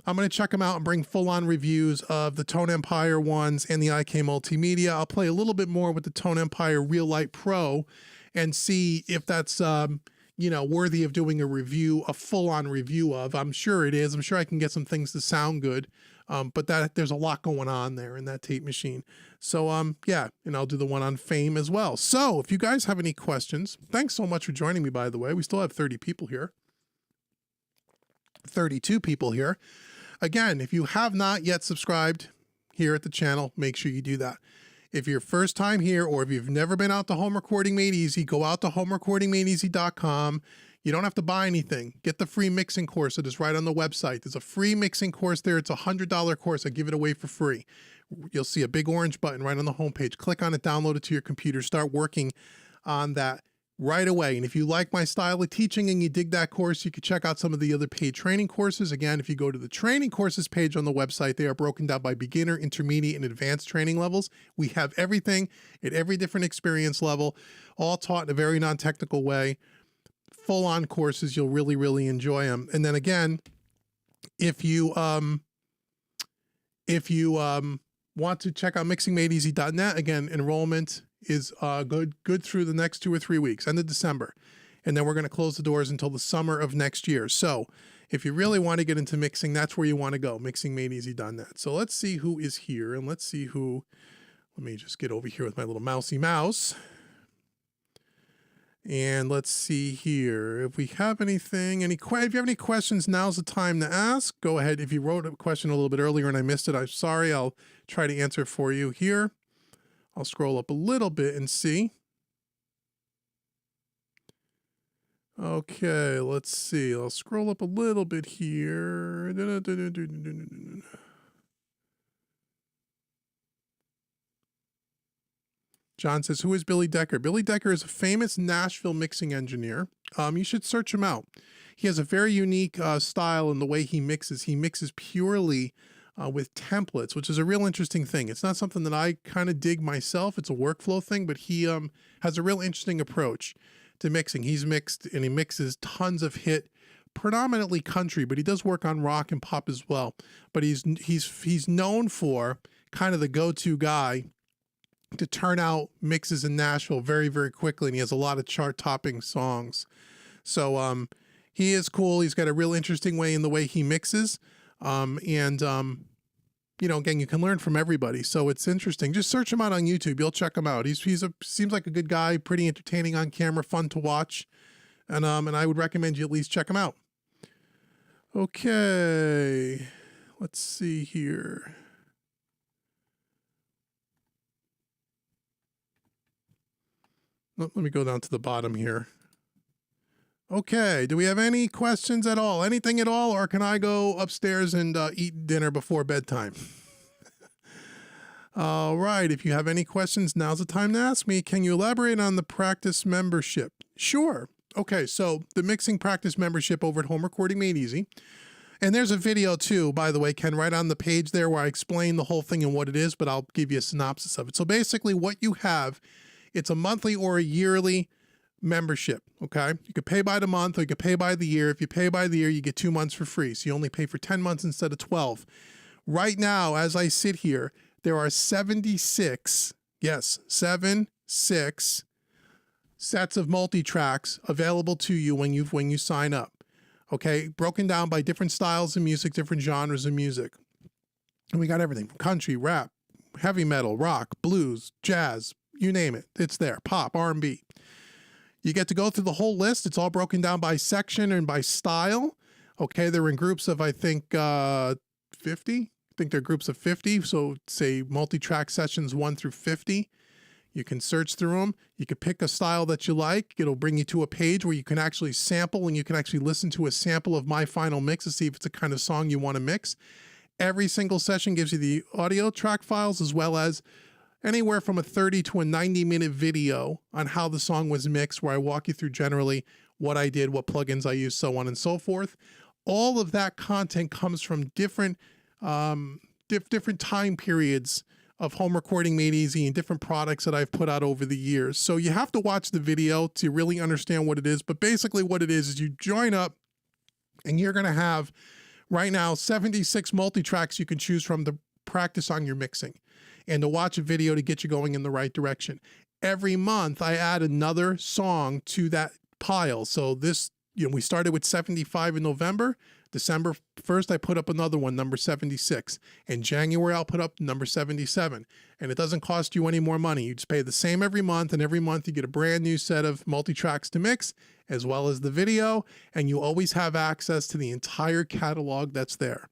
going to check them out and bring full-on reviews of the Tone Empire ones and the IK Multimedia. I'll play a little bit more with the Tone Empire Real Light Pro and see if that's, you know, worthy of doing a review, a full-on review of. I'm sure it is. I'm sure I can get some things to sound good. But there's a lot going on there in that tape machine. So, yeah, and I'll do the one on Fame as well. So if you guys have any questions, thanks so much for joining me, by the way. We still have 30 people here. 32 people here. Again, if you have not yet subscribed here at the channel, make sure you do that. If you're first time here, or if you've never been out to Home Recording Made Easy, go out to homerecordingmadeeasy.com. You don't have to buy anything. Get the free mixing course that is right on the website. There's a free mixing course there. It's a $100 course. I give it away for free. You'll see a big orange button right on the homepage. Click on it, download it to your computer, start working on that right away. And if you like my style of teaching and you dig that course, you can check out some of the other paid training courses. Again, if you go to the training courses page on the website, they are broken down by beginner, intermediate, and advanced training levels. We have everything at every different experience level, all taught in a very non-technical way. Full-on courses, you'll really, really enjoy them. And then again, if you want to check out mixingmadeeasy.net, again, enrollment is good through the next 2 or 3 weeks, end of December. And then we're going to close the doors until the summer of next year. So if you really want to get into mixing, that's where you want to go, mixingmadeeasy.net. So let's see who is here, and let's see who, let me just get over here with my little mousy mouse. And let's see here. If we have anything, if you have any questions, now's the time to ask. Go ahead. If you wrote a question a little bit earlier and I missed it, I'm sorry. I'll try to answer it for you here. I'll scroll up a little bit and see. Okay, let's see. I'll scroll up a little bit here. John says, who is Billy Decker? Billy Decker is a famous Nashville mixing engineer. You should search him out. He has a very unique style in the way he mixes. He mixes purely with templates, which is a real interesting thing. It's not something that I kind of dig myself. It's a workflow thing, but he has a real interesting approach to mixing. He's mixed and he mixes tons of hit, predominantly country, but he does work on rock and pop as well. But he's known for kind of the go-to guy to turn out mixes in Nashville very, very quickly, and he has a lot of chart-topping songs. So he is cool. He's got a real interesting way in the way he mixes, you know, again, you can learn from everybody, so it's interesting. Just search him out on YouTube. You'll check him out. Seems like a good guy, pretty entertaining on camera, fun to watch, and I would recommend you at least check him out. Okay, let's see here. Let me go down to the bottom here. Okay, do we have any questions at all? Anything at all, or can I go upstairs and eat dinner before bedtime? All right, if you have any questions, now's the time to ask me. Can you elaborate on the practice membership? Sure. Okay, so the mixing practice membership over at Home Recording Made Easy. And there's a video too, by the way, Ken, right on the page there where I explain the whole thing and what it is, but I'll give you a synopsis of it. So basically what you have, it's a monthly or a yearly membership, okay? You could pay by the month or you could pay by the year. If you pay by the year, you get 2 months for free. So you only pay for 10 months instead of 12. Right now, as I sit here, there are 76, yes, 76 sets of multi-tracks available to you when you sign up, okay? Broken down by different styles of music, different genres of music. And we got everything from country, rap, heavy metal, rock, blues, jazz, you name it. It's there, pop, R&B. You get to go through the whole list. It's all broken down by section and by style. Okay, they're in groups of, I think, 50. I think they're groups of 50. So say multi-track sessions 1 through 50. You can search through them. You can pick a style that you like. It'll bring you to a page where you can actually sample and you can actually listen to a sample of my final mix to see if it's a kind of song you want to mix. Every single session gives you the audio track files as well as anywhere from a 30 to a 90-minute video on how the song was mixed, where I walk you through generally what I did, what plugins I used, so on and so forth. All of that content comes from different time periods of Home Recording Made Easy and different products that I've put out over the years. So you have to watch the video to really understand what it is. But basically what it is you join up and you're going to have right now 76 multi-tracks you can choose from to practice on your mixing and to watch a video to get you going in the right direction. Every month I add another song to that pile. So this, we started with 75 in November. December 1st, I put up another one, number 76. In January, I'll put up number 77. And it doesn't cost you any more money. You just pay the same every month, and every month you get a brand new set of multi-tracks to mix, as well as the video, and you always have access to the entire catalog that's there.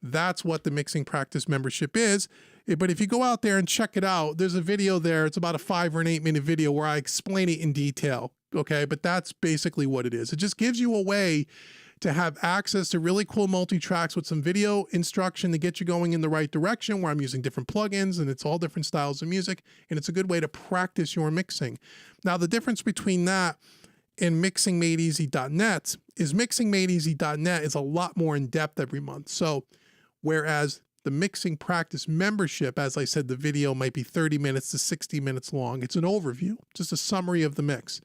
That's what the Mixing Practice membership is. But if you go out there and check it out, there's a video there. It's about a 5 or an 8 minute video where I explain it in detail. Okay, but that's basically what it is. It just gives you a way to have access to really cool multi-tracks with some video instruction to get you going in the right direction, where I'm using different plugins and it's all different styles of music, and it's a good way to practice your mixing. Now, the difference between that and mixingmadeeasy.net is mixingmadeeasy.net is a lot more in depth every month. So whereas the Mixing Practice membership, as I said, the video might be 30 minutes to 60 minutes long. It's an overview, just a summary of the mix.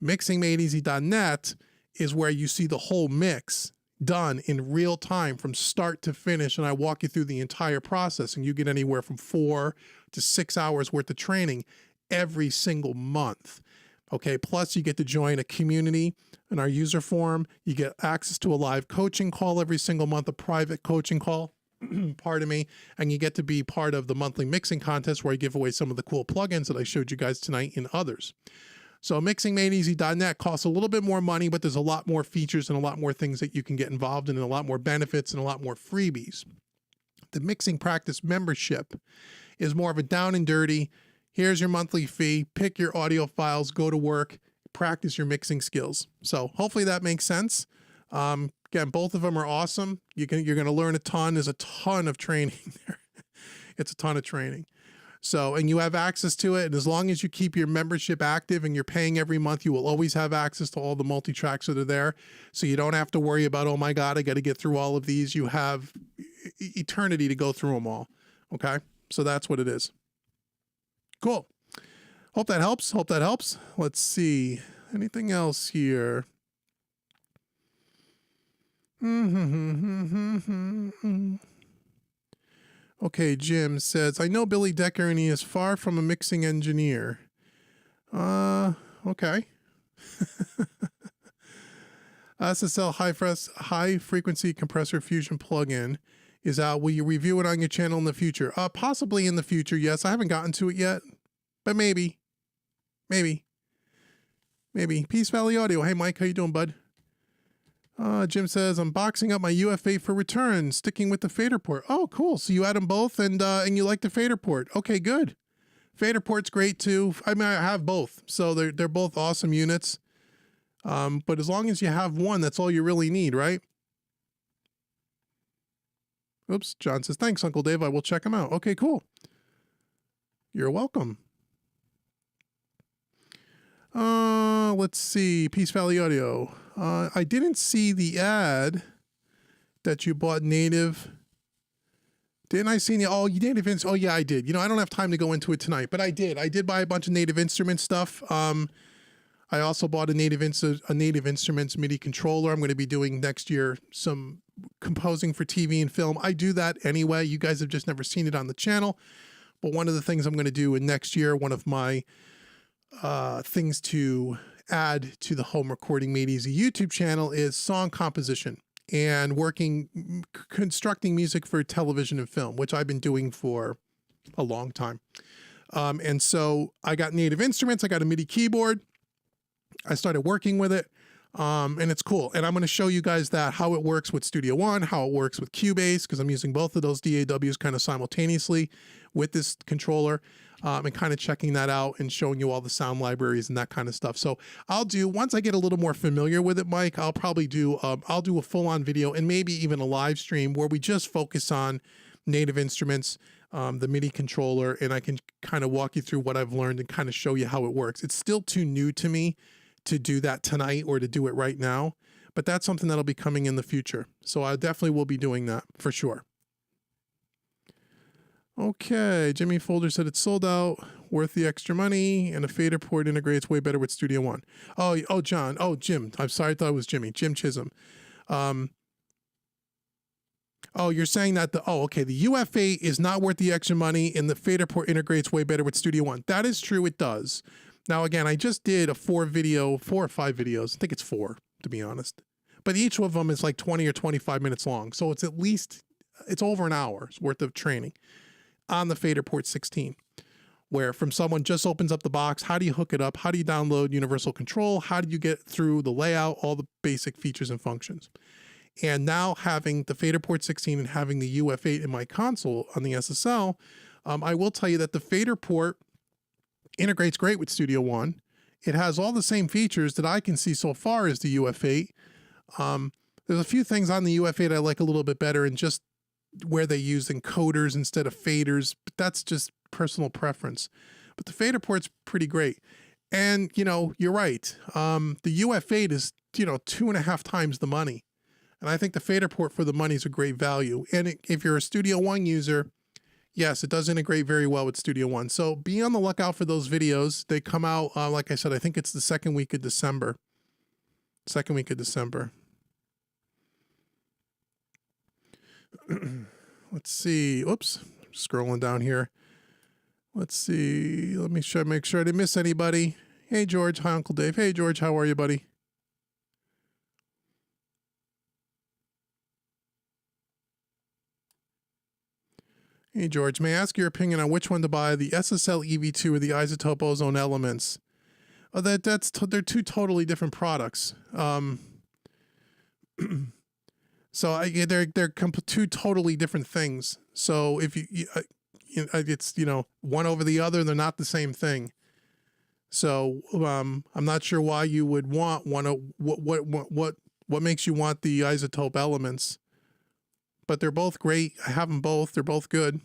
Mixingmadeeasy.net is where you see the whole mix done in real time from start to finish, and I walk you through the entire process, and you get anywhere from 4 to 6 hours worth of training every single month. Okay, plus you get to join a community in our user forum. You get access to a live coaching call every single month, a private coaching call, pardon me, and you get to be part of the monthly mixing contest where I give away some of the cool plugins that I showed you guys tonight and others. So mixingmadeeasy.net costs a little bit more money, but there's a lot more features and a lot more things that you can get involved in and a lot more benefits and a lot more freebies. The Mixing Practice membership is more of a down and dirty, here's your monthly fee, pick your audio files, go to work, practice your mixing skills. So hopefully that makes sense. Again, both of them are awesome. You're going to learn a ton. There's a ton of training there. It's a ton of training. So, and you have access to it. And as long as you keep your membership active and you're paying every month, you will always have access to all the multi-tracks that are there. So you don't have to worry about, oh my God, I got to get through all of these. You have eternity to go through them all. Okay. So that's what it is. Cool. Hope that helps. Hope that helps. Let's see. Anything else here? Okay, Jim says, I know Billy Decker and he is far from a mixing engineer. Okay. SSL high frequency compressor fusion plugin is out. Will you review it on your channel in the future? Possibly in the future, yes. I haven't gotten to it yet, but maybe. Peace Valley Audio. Hey, Mike, how you doing, bud? Jim says, I'm boxing up my UFA for return, sticking with the fader port. Oh, cool. So you add them both and you like the fader port. Okay, good. Fader port's great too. I mean, I have both. So they're both awesome units. But as long as you have one, that's all you really need, right? Oops. John says, thanks, Uncle Dave. I will check them out. Okay, cool. You're welcome. Let's see. Peace Valley Audio. I didn't see the ad that you bought native. Didn't I see any? Oh, you native instruments. Oh yeah, I did. You know, I don't have time to go into it tonight, but I did. I did buy a bunch of native instrument stuff. I also bought a native instruments MIDI controller. I'm going to be doing next year some composing for TV and film. I do that anyway. You guys have just never seen it on the channel. But one of the things I'm going to do in next year, one of my things to add to the Home Recording Made Easy YouTube channel is song composition and constructing music for television and film, which I've been doing for a long time. And so I got native instruments. I got a MIDI keyboard. I started working with it. And it's cool. And I'm going to show you guys that, how it works with Studio One, how it works with Cubase, because I'm using both of those DAWs kind of simultaneously with this controller, and kind of checking that out and showing you all the sound libraries and that kind of stuff. So once I get a little more familiar with it, Mike, I'll probably I'll do a full-on video and maybe even a live stream where we just focus on native instruments, the MIDI controller, and I can kind of walk you through what I've learned and kind of show you how it works. It's still too new to me to do that tonight or to do it right now, but that's something that'll be coming in the future. So I definitely will be doing that for sure. Okay, Jimmy Folder said it's sold out, worth the extra money, and a fader port integrates way better with Studio One. Oh, John. Oh, Jim. I'm sorry, I thought it was Jimmy. Jim Chisholm. Oh, you're saying that the UFA is not worth the extra money, and the fader port integrates way better with Studio One. That is true. It does. Now, again, I just did 4 or 5 videos. I think it's 4, to be honest. But each of them is like 20 or 25 minutes long. So it's it's over an hour's worth of training on the fader port 16, where from someone just opens up the box, how do you hook it up? How do you download universal control? How do you get through the layout, all the basic features and functions? And now having the fader port 16 and having the UF8 in my console on the SSL, I will tell you that the fader port integrates great with Studio One. It has all the same features that I can see so far as the UF8. There's a few things on the UF8 I like a little bit better, and just where they use encoders instead of faders, but that's just personal preference. But the fader port's pretty great. And, you're right. The UF8 is, 2.5 times the money. And I think the fader port for the money is a great value. And if you're a Studio One user, yes, it does integrate very well with Studio One. So be on the lookout for those videos. They come out, like I said, I think it's the second week of December. Let's see. Oops. Scrolling down here. Let's see. Let me make sure I didn't miss anybody. Hey, George. Hi, Uncle Dave. Hey, George. How are you, buddy? Hey, George. May I ask your opinion on which one to buy, the SSL EV2 or the Isotope Ozone Elements? They're two totally different products. So they're two totally different things. So if it's one over the other, they're not the same thing. So I'm not sure why you would want one. What makes you want the Isotope Elements? But they're both great. I have them both. They're both good.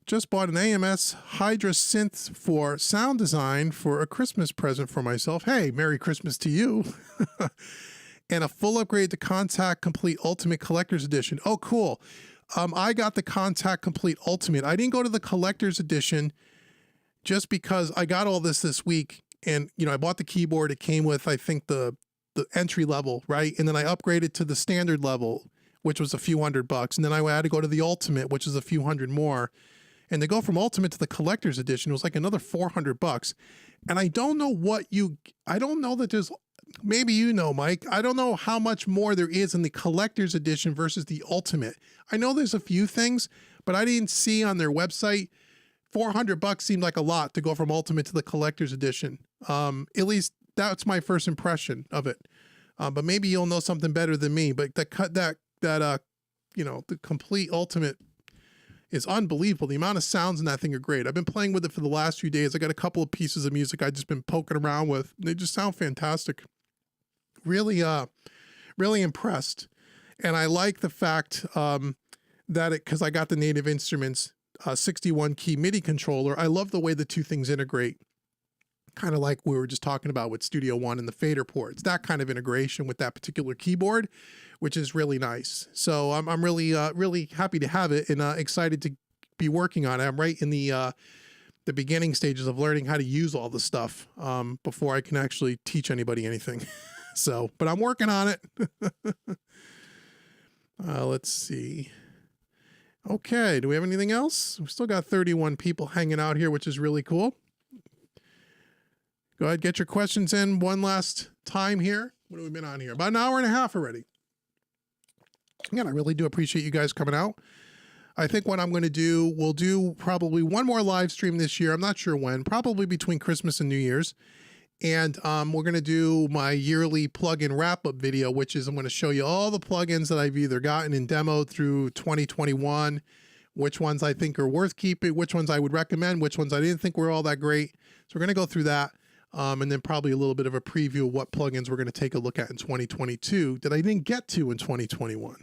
just bought an AMS Hydra synth for sound design for a Christmas present for myself. Hey, Merry Christmas to you. And a full upgrade to Contact Complete Ultimate Collector's Edition. Oh, cool. I got the Contact Complete Ultimate. I didn't go to the Collector's Edition just because I got all this week. And, you know, I bought the keyboard. It came with, I think, the entry level, right? And then I upgraded to the standard level, which was a few $100. And then I had to go to the Ultimate, which is a few $100 more. And to go from Ultimate to the Collector's Edition was like another $400. And I don't know I don't know that there's, maybe you know, Mike, I don't know how much more there is in the Collector's Edition versus the Ultimate. I know there's a few things, but I didn't see on their website. $400 seemed like a lot to go from Ultimate to the Collector's Edition. At least that's my first impression of it. But maybe you'll know something better than me. But the Complete Ultimate is unbelievable. The amount of sounds in that thing are great. I've been playing with it for the last few days. I got a couple of pieces of music I've just been poking around with. They just sound fantastic. Really, really impressed. And I like the fact that because I got the Native Instruments 61 key MIDI controller. I love the way the two things integrate. Kind of like we were just talking about with Studio One and the fader ports, that kind of integration with that particular keyboard, which is really nice. So I'm really, really happy to have it and excited to be working on it. I'm right in the beginning stages of learning how to use all the stuff before I can actually teach anybody anything. So, but I'm working on it. Let's see. Okay, do we have anything else? We've still got 31 people hanging out here, which is really cool. Go ahead, get your questions in one last time here. What have we been on here? About an hour and a half already. Again, I really do appreciate you guys coming out. I think what I'm going to do, we'll do probably one more live stream this year. I'm not sure when, probably between Christmas and New Year's. And we're going to do my yearly plugin wrap-up video, which is I'm going to show you all the plugins that I've either gotten and demoed through 2021, which ones I think are worth keeping, which ones I would recommend, which ones I didn't think were all that great. So we're going to go through that. And then probably a little bit of a preview of what plugins we're going to take a look at in 2022 that I didn't get to in 2021.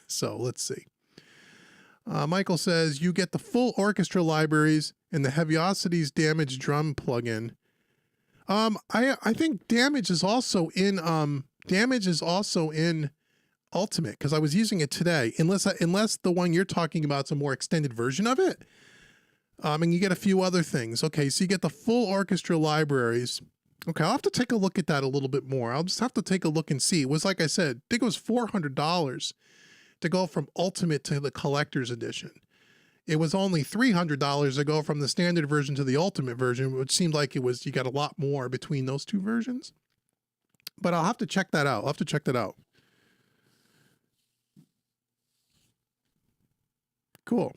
So let's see. Michael says, you get the full Orchestra Libraries and the Heaviosity's Damage Drum plugin. I think Damage is also in Ultimate because I was using it today. Unless the one you're talking about is a more extended version of it. And you get a few other things. Okay, so you get the full Orchestra Libraries. Okay, I'll have to take a look at that a little bit more. I'll just have to take a look and see. It was, like I said, I think it was $400 to go from Ultimate to the Collector's Edition. It was only $300 to go from the standard version to the Ultimate version, which seemed like you got a lot more between those two versions. But I'll have to check that out. Cool.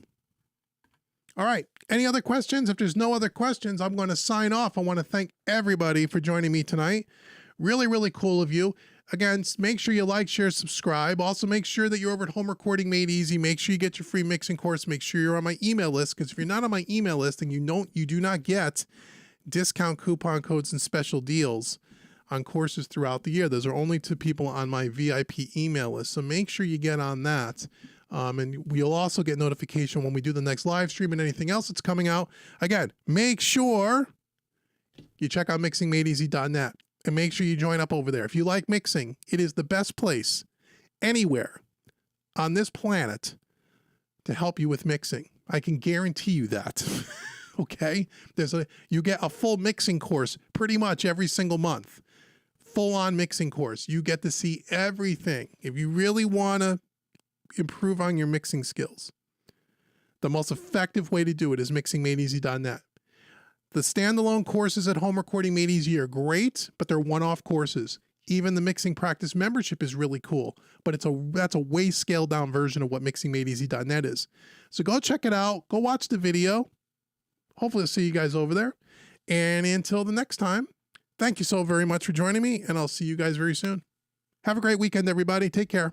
All right. Any other questions? If there's no other questions, I'm going to sign off. I want to thank everybody for joining me tonight. Really, really cool of you. Again, make sure you like, share, subscribe. Also, make sure that you're over at Home Recording Made Easy. Make sure you get your free mixing course. Make sure you're on my email list, because if you're not on my email list, then you do not get discount coupon codes and special deals on courses throughout the year. Those are only to people on my VIP email list. So make sure you get on that. And we'll also get notification when we do the next live stream and anything else that's coming out. Again, make sure you check out mixingmadeeasy.net. And make sure you join up over there. If you like mixing, it is the best place anywhere on this planet to help you with mixing. I can guarantee you that. Okay? You get a full mixing course pretty much every single month. Full-on mixing course. You get to see everything. If you really want to improve on your mixing skills, the most effective way to do it is mixingmadeeasy.net. The standalone courses at Home Recording Made Easy are great, but they're one-off courses. Even the Mixing Practice membership is really cool, but that's a way scaled down version of what mixingmadeeasy.net is. So go check it out. Go watch the video. Hopefully I'll see you guys over there. And until the next time, thank you so very much for joining me, and I'll see you guys very soon. Have a great weekend, everybody. Take care.